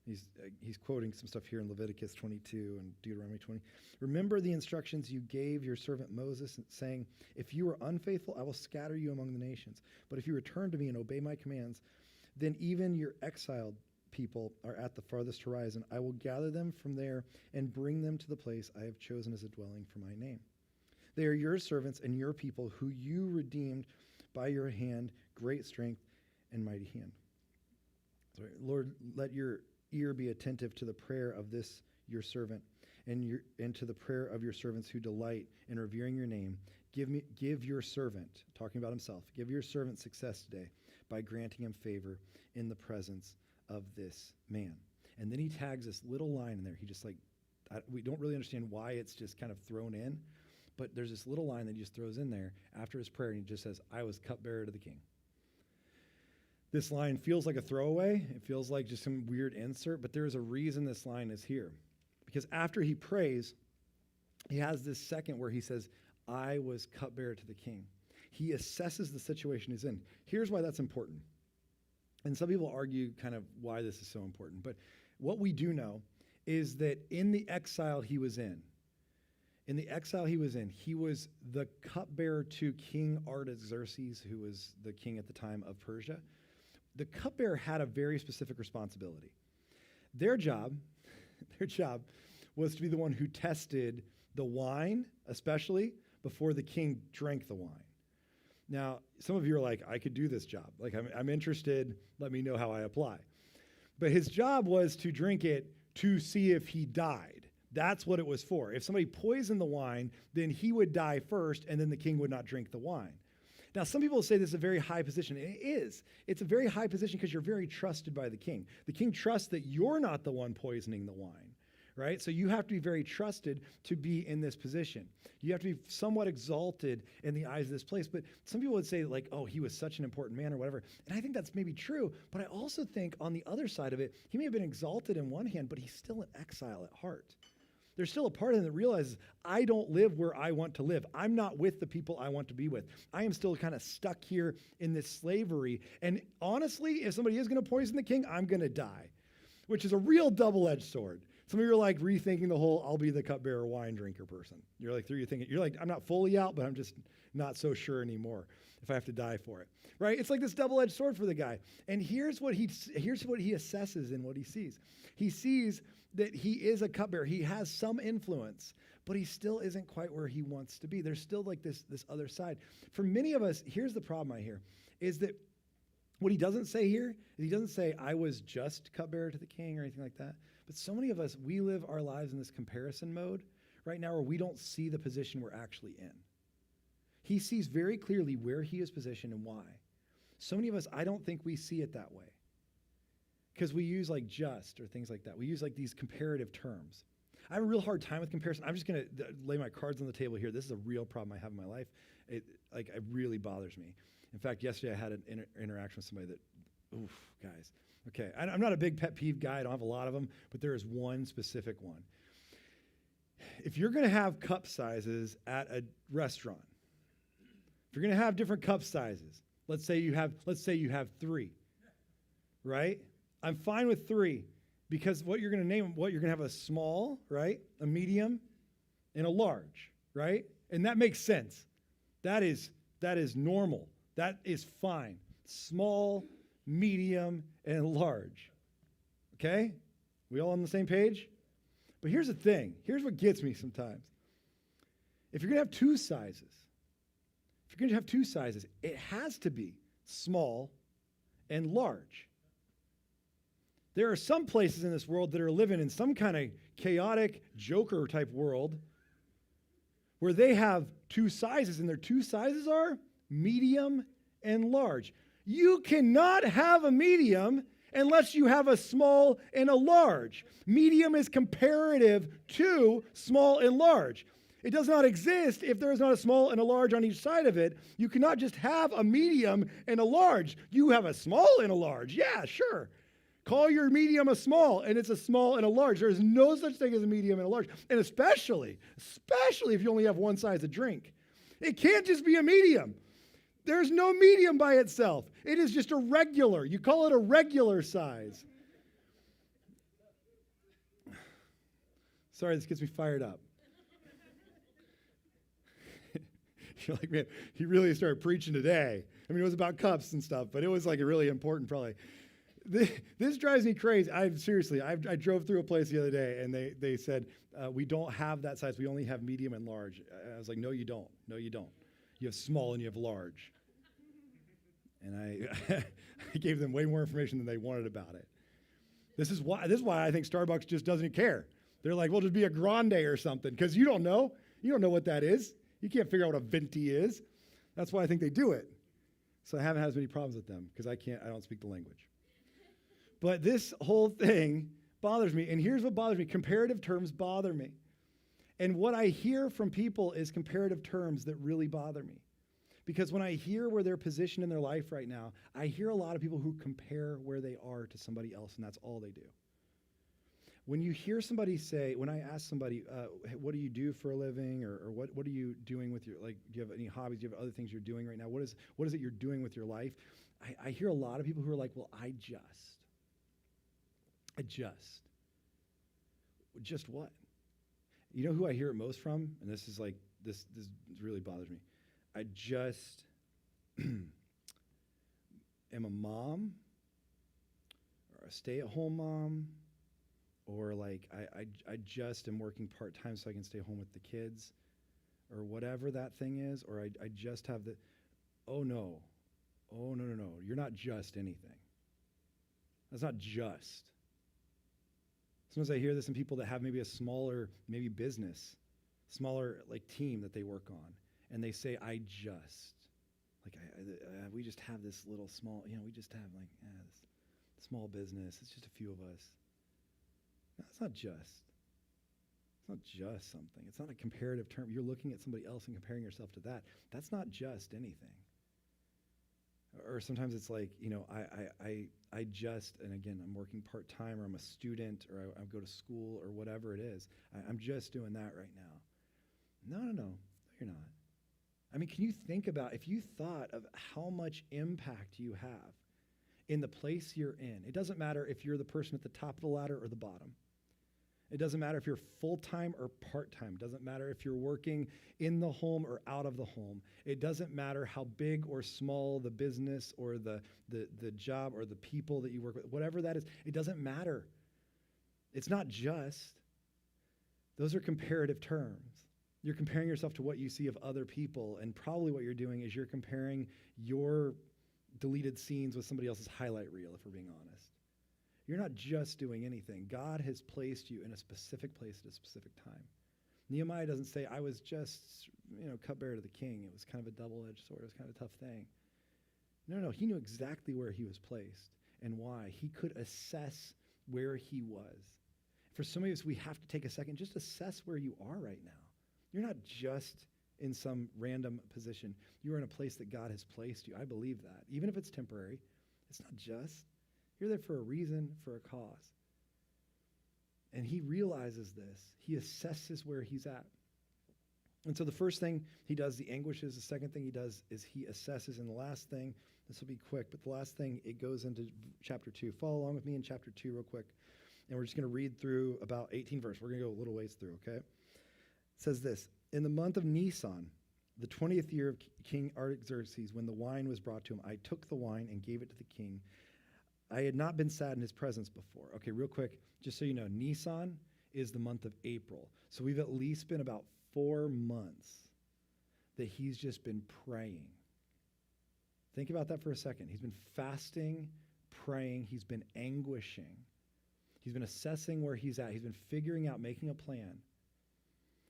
He's quoting some stuff here in Leviticus 22 and Deuteronomy 20. Remember the instructions you gave your servant Moses, saying, if you are unfaithful, I will scatter you among the nations. But if you return to me and obey my commands, then even your exiled people are at the farthest horizon. I will gather them from there and bring them to the place I have chosen as a dwelling for my name. They are your servants and your people who you redeemed by your hand, great strength and mighty hand. Lord, let your ear be attentive to the prayer of this your servant and to the prayer of your servants who delight in revering your name. Give your servant, talking about himself, give your servant success today by granting him favor in the presence of this man. And then he tags this little line in there. He just we don't really understand why it's just kind of thrown in, but there's this little line that he just throws in there after his prayer, and he just says, I was cupbearer to the king. This line feels like a throwaway. It feels like just some weird insert, but there is a reason this line is here. Because after he prays, he has this second where he says, I was cupbearer to the king. He assesses the situation he's in. Here's why that's important. And some people argue kind of why this is so important. But what we do know is that in the exile he was in, he was the cupbearer to King Artaxerxes, who was the king at the time of Persia. the cupbearer had a very specific responsibility. Their job, their job was to be the one who tested the wine, especially before the king drank the wine. Now, some of you are like, I could do this job. Like, I'm interested. Let me know how I apply. But his job was to drink it to see if he died. That's what it was for. If somebody poisoned the wine, then he would die first, and then the king would not drink the wine. Now, some people say this is a very high position. It is. It's a very high position because you're very trusted by the king. The king trusts that you're not the one poisoning the wine, right? So you have to be very trusted to be in this position. You have to be somewhat exalted in the eyes of this place. But some people would say, like, oh, he was such an important man or whatever. And I think that's maybe true. But I also think on the other side of it, he may have been exalted in one hand, but he's still an exile at heart. There's still a part of him that realizes, I don't live where I want to live. I'm not with the people I want to be with. I am still kind of stuck here in this slavery. And honestly, if somebody is going to poison the king, I'm going to die, which is a real double-edged sword. Some of you are like rethinking the whole I'll be the cupbearer wine drinker person. You're like, you're like, I'm not fully out, but I'm just not so sure anymore if I have to die for it, right? It's like this double-edged sword for the guy. And here's what he assesses in what he sees. He sees that he is a cupbearer. He has some influence, but he still isn't quite where he wants to be. There's still like this other side. For many of us, here's the problem I hear, is that what he doesn't say here is he doesn't say, I was just cupbearer to the king or anything like that. But so many of us, we live our lives in this comparison mode right now where we don't see the position we're actually in. He sees very clearly where he is positioned and why. So many of us, I don't think we see it that way. Because we use like just or things like that. We use like these comparative terms. I have a real hard time with comparison. I'm just going to lay my cards on the table here. This is a real problem I have in my life. It really bothers me. In fact, yesterday I had an interaction with somebody that, oof, guys. Okay, I'm not a big pet peeve guy. I don't have a lot of them, but there is one specific one. If you're going to have cup sizes at a restaurant, if you're going to have different cup sizes, let's say you have 3, right? I'm fine with 3 because what you're going to have a small, right? A medium and a large, right? And that makes sense. That is normal. That is fine. Small, medium, and large. Okay? We all on the same page? But here's the thing. Here's what gets me sometimes. If you're going to have 2 sizes, it has to be small and large. There are some places in this world that are living in some kind of chaotic Joker type world where they have 2 sizes, and their 2 sizes are medium and large. You cannot have a medium unless you have a small and a large. Medium is comparative to small and large. It does not exist if there is not a small and a large on each side of it. You cannot just have a medium and a large. You have a small and a large. Yeah, sure. Call your medium a small, and it's a small and a large. There is no such thing as a medium and a large. And especially if you only have one size of drink. It can't just be a medium. There's no medium by itself. It is just a regular. You call it a regular size. Sorry, this gets me fired up. You're like, man, he really started preaching today. I mean, it was about cups and stuff, but it was like a really important probably. This drives me crazy. I drove through a place the other day, and they said, we don't have that size. We only have medium and large. I was like, no, you don't. No, you don't. You have small and you have large. And I gave them way more information than they wanted about it. This is why I think Starbucks just doesn't care. They're like, well, just be a grande or something, because you don't know. You don't know what that is. You can't figure out what a venti is. That's why I think they do it. So I haven't had as many problems with them, because I don't speak the language. But this whole thing bothers me. And here's what bothers me. Comparative terms bother me. And what I hear from people is comparative terms that really bother me. Because when I hear where they're positioned in their life right now, I hear a lot of people who compare where they are to somebody else, and that's all they do. When you hear somebody say, when I ask somebody, what do you do for a living, or what are you doing with your, like, do you have any hobbies? Do you have other things you're doing right now? What is it you're doing with your life? I hear a lot of people who are like, well, Just what? You know who I hear it most from? And this is like, this really bothers me. I just am a mom a stay-at-home mom, or like I just am working part-time so I can stay home with the kids, or whatever that thing is, or I just have the, oh no, no, you're not just anything. That's not just. Sometimes I hear this in people that have maybe a smaller, maybe business, smaller like team that they work on, and they say, I just, like we just have this little small, we just have like this small business. It's just a few of us. No, it's not just. It's not just something. It's not a comparative term. You're looking at somebody else and comparing yourself to that. That's not just anything. Or sometimes it's like, I just, and again, I'm working part-time, or I'm a student, or I go to school, or whatever it is. I'm just doing that right now. No, you're not. I mean, can you think about, if you thought of how much impact you have in the place you're in? It doesn't matter if you're the person at the top of the ladder or the bottom. It doesn't matter if you're full-time or part-time. It doesn't matter if you're working in the home or out of the home. It doesn't matter how big or small the business or the job or the people that you work with, whatever that is, it doesn't matter. It's not just. Those are comparative terms. You're comparing yourself to what you see of other people, and probably what you're doing is you're comparing your deleted scenes with somebody else's highlight reel, if we're being honest. You're not just doing anything. God has placed you in a specific place at a specific time. Nehemiah doesn't say, I was just, cupbearer to the king. It was kind of a double-edged sword. It was kind of a tough thing. No, he knew exactly where he was placed and why. He could assess where he was. For some of us, we have to take a second, just assess where you are right now. You're not just in some random position. You're in a place that God has placed you. I believe that. Even if it's temporary, it's not just. You're there for a reason, for a cause. And he realizes this. He assesses where he's at. And so the first thing he does, the anguishes. The second thing he does is he assesses. And the last thing, this will be quick, but the last thing, it goes into chapter 2. Follow along with me in chapter 2 real quick. And we're just going to read through about 18 verses. We're going to go a little ways through, okay? It says this, in the month of Nisan, the 20th year of King Artaxerxes, when the wine was brought to him, I took the wine and gave it to the king. I had not been sad in his presence before. Okay, real quick, just so you know, Nisan is the month of April. So we've at least been about 4 months that he's just been praying. Think about that for a second. He's been fasting, praying. He's been anguishing. He's been assessing where he's at. He's been figuring out, making a plan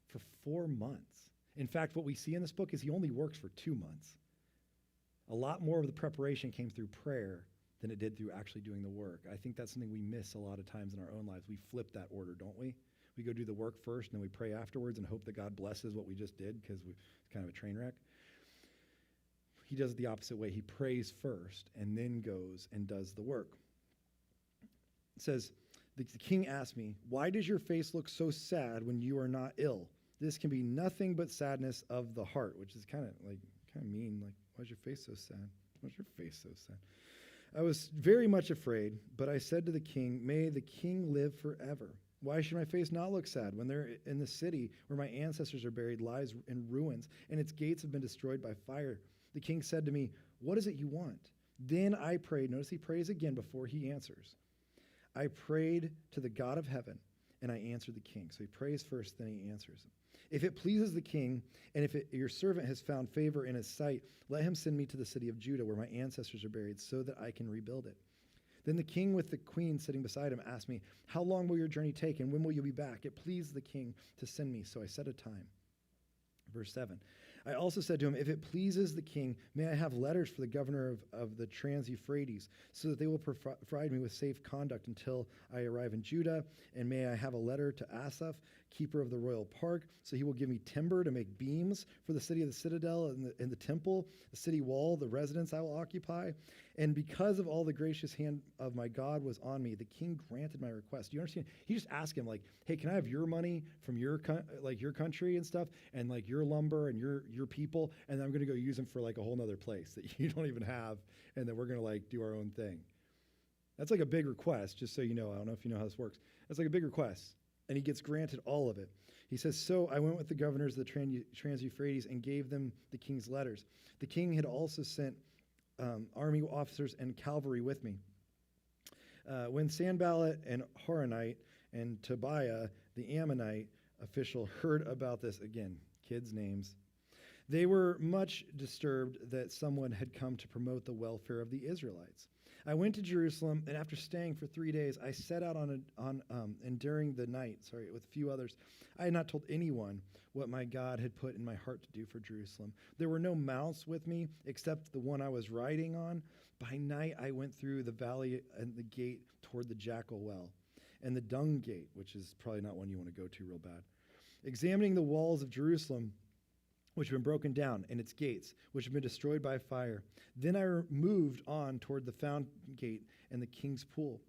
for 4 months. In fact, what we see in this book is he only works for 2 months. A lot more of the preparation came through prayer than it did through actually doing the work. I think that's something we miss a lot of times in our own lives. We flip that order, don't we? We go do the work first, and then we pray afterwards and hope that God blesses what we just did because it's kind of a train wreck. He does it the opposite way. He prays first and then goes and does the work. It says, the king asked me, why does your face look so sad when you are not ill? This can be nothing but sadness of the heart, which is kind of mean. Like, why's your face so sad? Why's your face so sad? I was very much afraid, but I said to the king, may the king live forever. Why should my face not look sad when they're in the city where my ancestors are buried lies in ruins, and its gates have been destroyed by fire? The king said to me, what is it you want? Then I prayed. Notice he prays again before he answers. I prayed to the God of heaven, and I answered the king. So he prays first, then he answers him. If it pleases the king, and if your servant has found favor in his sight, let him send me to the city of Judah where my ancestors are buried so that I can rebuild it. Then the king with the queen sitting beside him asked me, how long will your journey take, and when will you be back? It pleased the king to send me, so I set a time. Verse 7. I also said to him, if it pleases the king, may I have letters for the governor of the Trans-Euphrates, so that they will provide me with safe conduct until I arrive in Judah, and may I have a letter to Asaph, keeper of the royal park, so he will give me timber to make beams for the city of the citadel and the temple, the city wall, the residence I will occupy. And because of all the gracious hand of my God was on me, the king granted my request. Do you understand? He just asked him, like, hey, can I have your money from your country and stuff, and like your lumber and your people, and then I'm going to go use them for like a whole nother place that you don't even have, and then we're going to like do our own thing. That's like a big request, just so you know. I don't know if you know how this works. That's like a big request, and he gets granted all of it. He says, so I went with the governors of the Trans-Euphrates and gave them the king's letters. The king had also sent army officers and cavalry with me. When Sanballat and Horonite and Tobiah, the Ammonite official, heard about this, again, kids' names, they were much disturbed that someone had come to promote the welfare of the Israelites. I went to Jerusalem, and after staying for 3 days, I set out and during the night, with a few others, I had not told anyone what my God had put in my heart to do for Jerusalem. There were no mounts with me except the one I was riding on. By night, I went through the valley and the gate toward the Jackal Well, and the Dung Gate, which is probably not one you want to go to real bad. Examining the walls of Jerusalem, which have been broken down, and its gates, which have been destroyed by fire. Then I moved on toward the Fountain Gate and the King's Pool.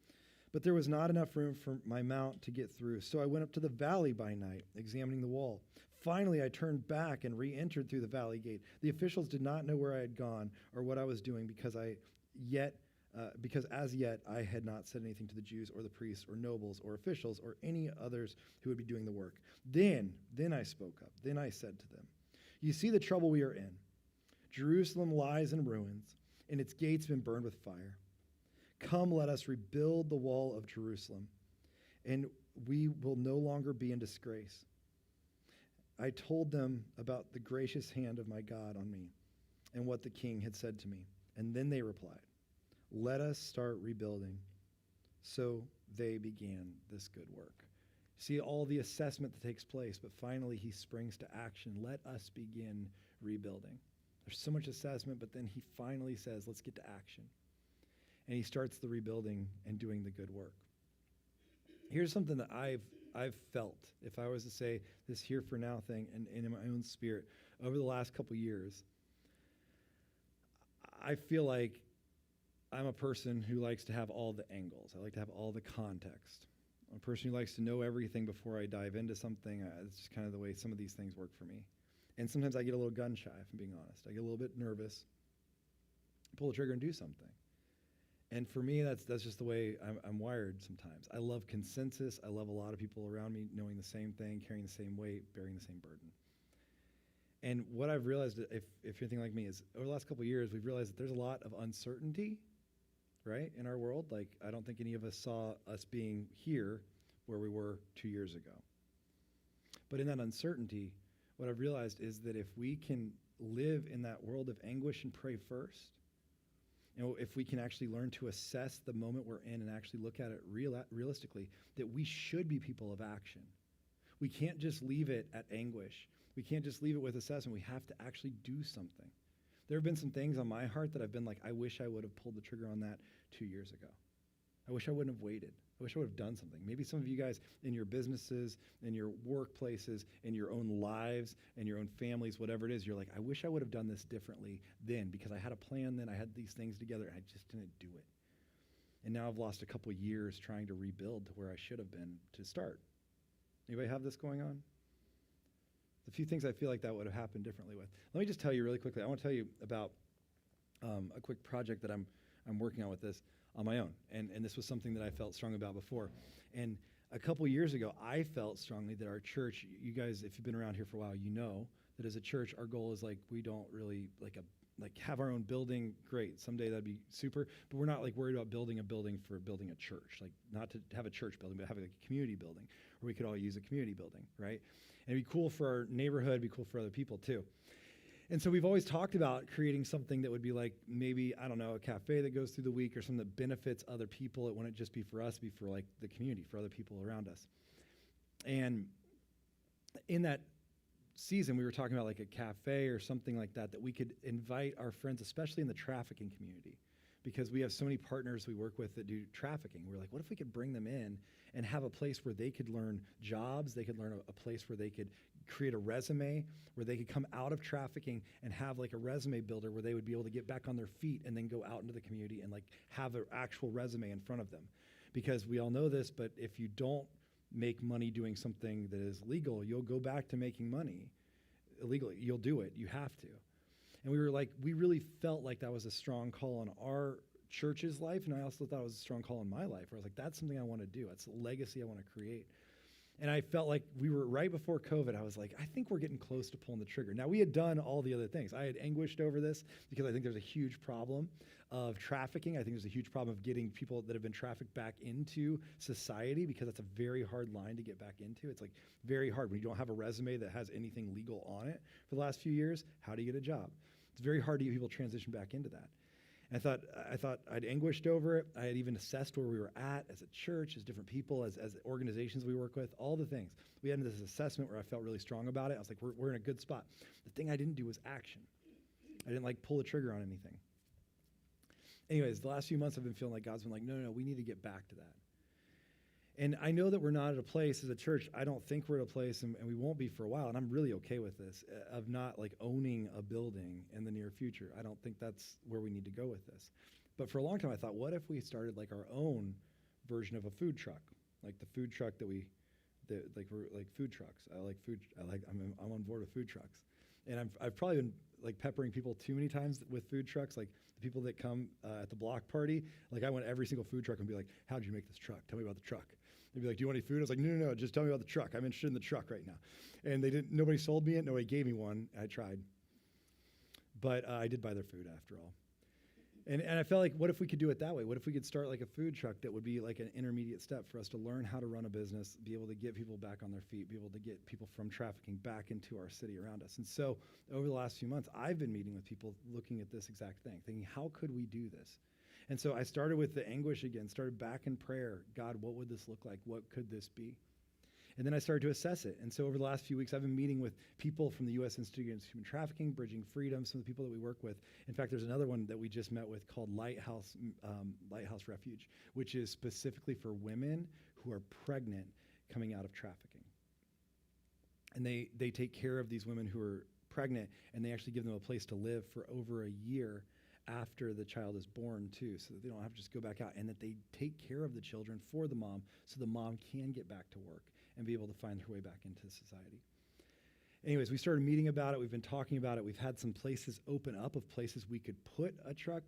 But there was not enough room for my mount to get through, so I went up to the valley by night, examining the wall. Finally, I turned back and re-entered through the valley gate. The officials did not know where I had gone or what I was doing because as yet I had not said anything to the Jews or the priests or nobles or officials or any others who would be doing the work. Then I spoke up. Then I said to them, "You see the trouble we are in. Jerusalem lies in ruins, and its gates have been burned with fire. Come, let us rebuild the wall of Jerusalem, and we will no longer be in disgrace." I told them about the gracious hand of my God on me and what the king had said to me. And then they replied, "Let us start rebuilding." So they began this good work. See all the assessment that takes place, but finally he springs to action. Let us begin rebuilding. There's so much assessment, but then he finally says, let's get to action. And he starts the rebuilding and doing the good work. Here's something that I've felt, if I was to say this here for now thing, and in my own spirit, over the last couple years, I feel like I'm a person who likes to have all the angles. I like to have all the context. I'm a person who likes to know everything before I dive into something. It's just kind of the way some of these things work for me. And sometimes I get a little gun shy, if I'm being honest. I get a little bit nervous, pull the trigger and do something. And for me, that's just the way I'm wired sometimes. I love consensus. I love a lot of people around me knowing the same thing, carrying the same weight, bearing the same burden. And what I've realized, if you're anything like me, is over the last couple of years, we've realized that there's a lot of uncertainty, right, in our world. Like, I don't think any of us saw us being here where we were 2 years ago. But in that uncertainty, what I've realized is that if we can live in that world of anguish and pray first, if we can actually learn to assess the moment we're in and actually look at it realistically, that we should be people of action. We can't just leave it at anguish. We can't just leave it with assessment. We have to actually do something. There have been some things on my heart that I've been like, I wish I would have pulled the trigger on that 2 years ago. I wish I wouldn't have waited. I wish I would have done something. Maybe some of you guys in your businesses, in your workplaces, in your own lives, in your own families, whatever it is, you're like, I wish I would have done this differently then because I had a plan then, I had these things together, and I just didn't do it. And now I've lost a couple years trying to rebuild to where I should have been to start. Anybody have this going on? A few things I feel like that would have happened differently with. Let me just tell you really quickly. I want to tell you about a quick project that I'm working on with this on my own. And this was something that I felt strong about before. And a couple years ago, I felt strongly that our church, you guys, if you've been around here for a while, you know that as a church, our goal is like, we don't really like have our own building. Great. Someday that'd be super. But we're not like worried about building a building for building a church. Like not to have a church building, but have like a community building where we could all use a community building, right? And it'd be cool for our neighborhood, it'd be cool for other people too. And so we've always talked about creating something that would be like maybe, I don't know, a cafe that goes through the week or something that benefits other people. It wouldn't just be for us, it'd be for like the community, for other people around us. And in that season, we were talking about like a cafe or something like that we could invite our friends, especially in the trafficking community, because we have so many partners we work with that do trafficking. We're like, what if we could bring them in and have a place where they could learn jobs, they could learn a place where they could create a resume, where they could come out of trafficking and have like a resume builder where they would be able to get back on their feet and then go out into the community and like have an actual resume in front of them. Because we all know this, but if you don't make money doing something that is legal, you'll go back to making money illegally. You'll do it. You have to. And we were like, we really felt like that was a strong call on our church's life, and I also thought it was a strong call on my life, where I was like, that's something I want to do. That's a legacy I want to create. And I felt like we were right before COVID. I was like, I think we're getting close to pulling the trigger. Now, we had done all the other things. I had anguished over this because I think there's a huge problem of trafficking. I think there's a huge problem of getting people that have been trafficked back into society, because that's a very hard line to get back into. It's like very hard when you don't have a resume that has anything legal on it for the last few years. How do you get a job? It's very hard to get people transition back into that. And I thought I'd anguished over it. I had even assessed where we were at as a church, as different people, as organizations we work with, all the things. We had this assessment where I felt really strong about it. I was like, we're in a good spot. The thing I didn't do was action. I didn't like pull the trigger on anything. Anyways, the last few months I've been feeling like God's been like, no, we need to get back to that. And I know that we're not at a place as a church. I don't think we're at a place, and we won't be for a while, and I'm really okay with this, of not like owning a building in the near future. I don't think that's where we need to go with this. But for a long time, I thought, what if we started like our own version of a food truck, like the food truck we're like food trucks. I'm on board with food trucks, and I've probably been like peppering people too many times with food trucks. Like the people that come at the block party, like I went every single food truck and be like, how'd you make this truck? Tell me about the truck. They'd be like, do you want any food? I was like, no, just tell me about the truck. I'm interested in the truck right now. And nobody sold me it. Nobody gave me one. I tried. But I did buy their food after all. And I felt like, what if we could do it that way? What if we could start like a food truck that would be like an intermediate step for us to learn how to run a business, be able to get people back on their feet, be able to get people from trafficking back into our city around us. And so over the last few months, I've been meeting with people looking at this exact thing, thinking, how could we do this? And so I started with the anguish again, started back in prayer. God, what would this look like? What could this be? And then I started to assess it. And so over the last few weeks, I've been meeting with people from the U.S. Institute Against Human Trafficking, Bridging Freedom, some of the people that we work with. In fact, there's another one that we just met with called Lighthouse Refuge, which is specifically for women who are pregnant coming out of trafficking. And they take care of these women who are pregnant, and they actually give them a place to live for over a year after the child is born too, so that they don't have to just go back out, and that they take care of the children for the mom so the mom can get back to work and be able to find her way back into society. Anyways, we started meeting about it. We've been talking about it. We've had some places open up of places we could put a truck,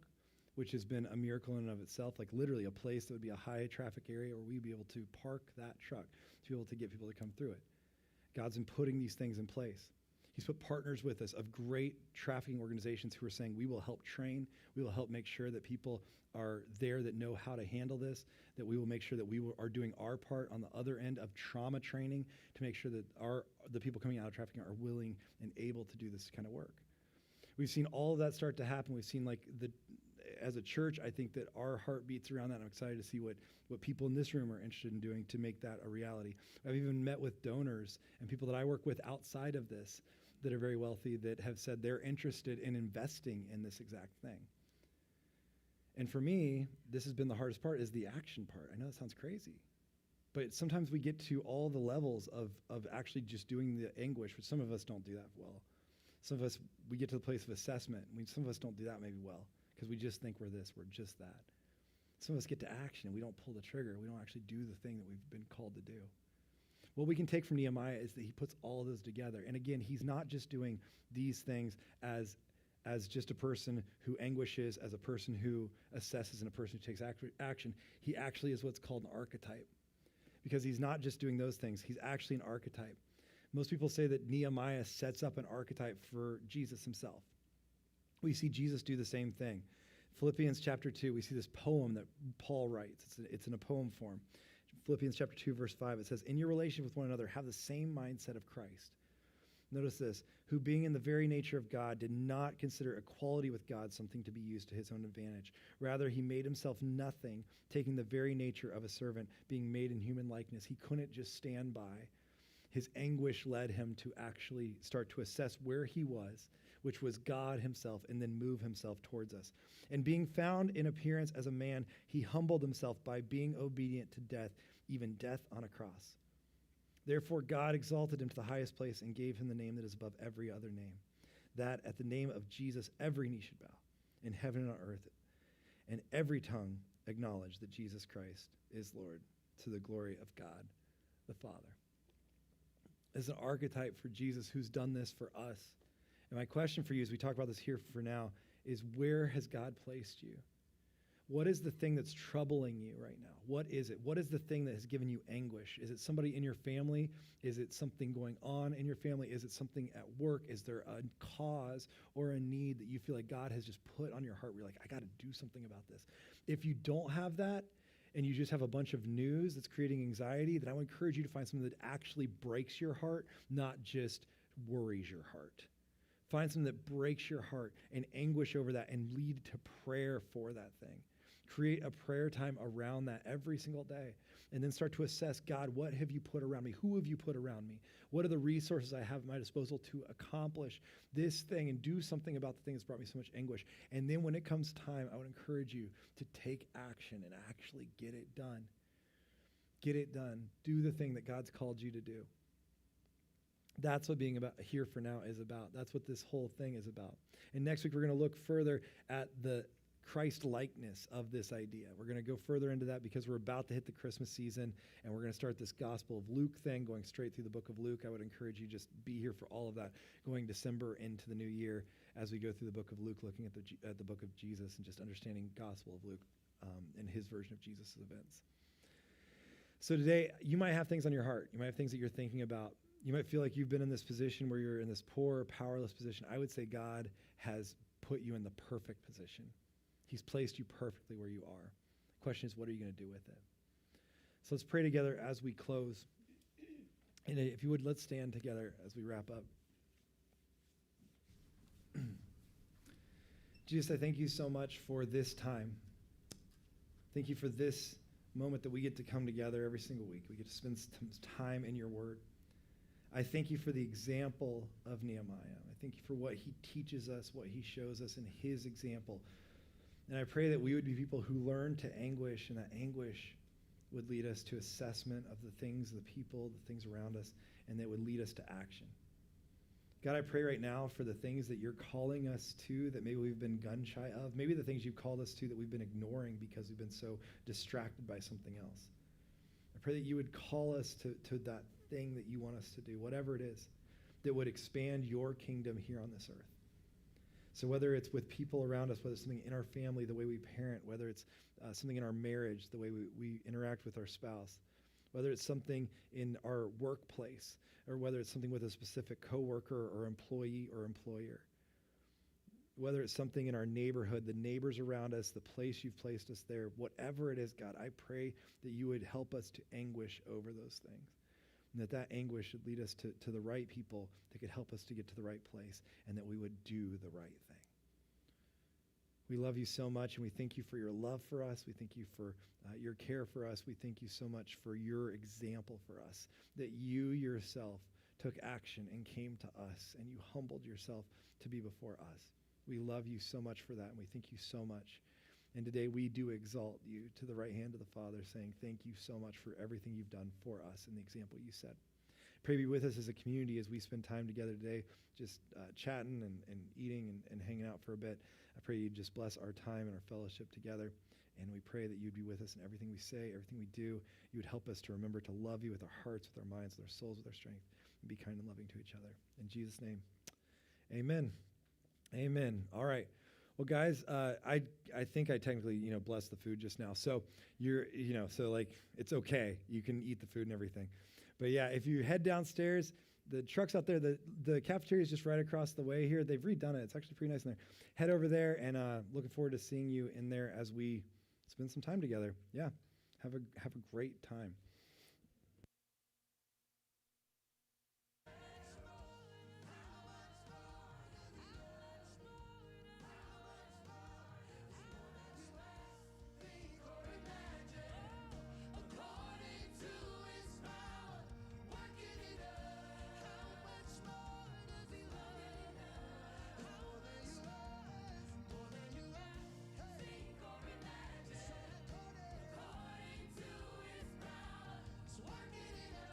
which has been a miracle in and of itself, like literally a place that would be a high traffic area where we'd be able to park that truck to be able to get people to come through it. God's been putting these things in place. He's put partners with us of great trafficking organizations who are saying, we will help train, we will help make sure that people are there that know how to handle this, that we will make sure that we are doing our part on the other end of trauma training to make sure that the people coming out of trafficking are willing and able to do this kind of work. We've seen all of that start to happen. We've seen as a church, I think that our heart beats around that. I'm excited to see what people in this room are interested in doing to make that a reality. I've even met with donors and people that I work with outside of this that are very wealthy that have said they're interested in investing in this exact thing. And for me, this has been the hardest part, is the action part. I know that sounds crazy, but sometimes we get to all the levels of actually just doing the anguish, which some of us don't do that well. Some of us, we get to the place of assessment. Some of us don't do that maybe well because we just think we're this, we're just that. Some of us get to action and we don't pull the trigger. We don't actually do the thing that we've been called to do. What we can take from Nehemiah is that he puts all of those together. And again, he's not just doing these things as just a person who anguishes, as a person who assesses, and a person who takes action. He actually is what's called an archetype, because he's not just doing those things. He's actually an archetype. Most people say that Nehemiah sets up an archetype for Jesus himself. We see Jesus do the same thing. Philippians chapter 2, we see this poem that Paul writes. It's in a poem form. Philippians chapter 2, verse 5, it says, in your relationship with one another, have the same mindset of Christ. Notice this, who being in the very nature of God did not consider equality with God something to be used to his own advantage. Rather, he made himself nothing, taking the very nature of a servant, being made in human likeness. He couldn't just stand by. His anguish led him to actually start to assess where he was, which was God himself, and then move himself towards us. And being found in appearance as a man, he humbled himself by being obedient to death, even death on a cross. Therefore, God exalted him to the highest place and gave him the name that is above every other name, that at the name of Jesus, every knee should bow in heaven and on earth, and every tongue acknowledge that Jesus Christ is Lord, to the glory of God the Father. As an archetype for Jesus who's done this for us. And my question for you as we talk about this here for now is, where has God placed you? What is the thing that's troubling you right now? What is it? What is the thing that has given you anguish? Is it somebody in your family? Is it something going on in your family? Is it something at work? Is there a cause or a need that you feel like God has just put on your heart where you're like, I got to do something about this? If you don't have that, and you just have a bunch of news that's creating anxiety, then I would encourage you to find something that actually breaks your heart, not just worries your heart. Find something that breaks your heart and anguish over that and lead to prayer for that thing. Create a prayer time around that every single day. And then start to assess, God, what have you put around me? Who have you put around me? What are the resources I have at my disposal to accomplish this thing and do something about the thing that's brought me so much anguish? And then when it comes time, I would encourage you to take action and actually get it done. Get it done. Do the thing that God's called you to do. That's what being about here for now is about. That's what this whole thing is about. And next week, we're going to look further at the Christ-likeness of this idea. We're going to go further into that because we're about to hit the Christmas season, and we're going to start this Gospel of Luke thing, going straight through the book of Luke. I would encourage you just be here for all of that, going December into the new year as we go through the book of Luke, looking at the book of Jesus and just understanding Gospel of Luke and his version of Jesus' events. So today, you might have things on your heart. You might have things that you're thinking about. You might feel like you've been in this position where you're in this poor, powerless position. I would say God has put you in the perfect position. He's placed you perfectly where you are. The question is, what are you going to do with it? So let's pray together as we close. And if you would, let's stand together as we wrap up. Jesus, I thank you so much for this time. Thank you for this moment that we get to come together every single week. We get to spend some time in your word. I thank you for the example of Nehemiah. I thank you for what he teaches us, what he shows us in his example. And I pray that we would be people who learn to anguish, and that anguish would lead us to assessment of the things, the people, the things around us, and that would lead us to action. God, I pray right now for the things that you're calling us to that maybe we've been gun shy of, maybe the things you've called us to that we've been ignoring because we've been so distracted by something else. I pray that you would call us to that thing that you want us to do, whatever it is, that would expand your kingdom here on this earth. So whether it's with people around us, whether it's something in our family, the way we parent, whether it's something in our marriage, the way we interact with our spouse, whether it's something in our workplace, or whether it's something with a specific coworker or employee or employer, whether it's something in our neighborhood, the neighbors around us, the place you've placed us there, whatever it is, God, I pray that you would help us to anguish over those things. And that anguish should lead us to the right people that could help us to get to the right place, and that we would do the right thing. We love you so much, and we thank you for your love for us. We thank you for your care for us. We thank you so much for your example for us, that you yourself took action and came to us, and you humbled yourself to be before us. We love you so much for that, and we thank you so much. And today we do exalt you to the right hand of the Father, saying thank you so much for everything you've done for us and the example you set. Pray be with us as a community as we spend time together today, just chatting and eating and hanging out for a bit. I pray you just bless our time and our fellowship together. And we pray that you'd be with us in everything we say, everything we do. You would help us to remember to love you with our hearts, with our minds, with our souls, with our strength, and be kind and loving to each other. In Jesus' name, amen. Amen. All right. Well, guys, I think I technically, blessed the food just now. So it's okay. You can eat the food and everything. But yeah, if you head downstairs, the truck's out there. The cafeteria is just right across the way here. They've redone it. It's actually pretty nice in there. Head over there, and looking forward to seeing you in there as we spend some time together. Yeah, have a great time.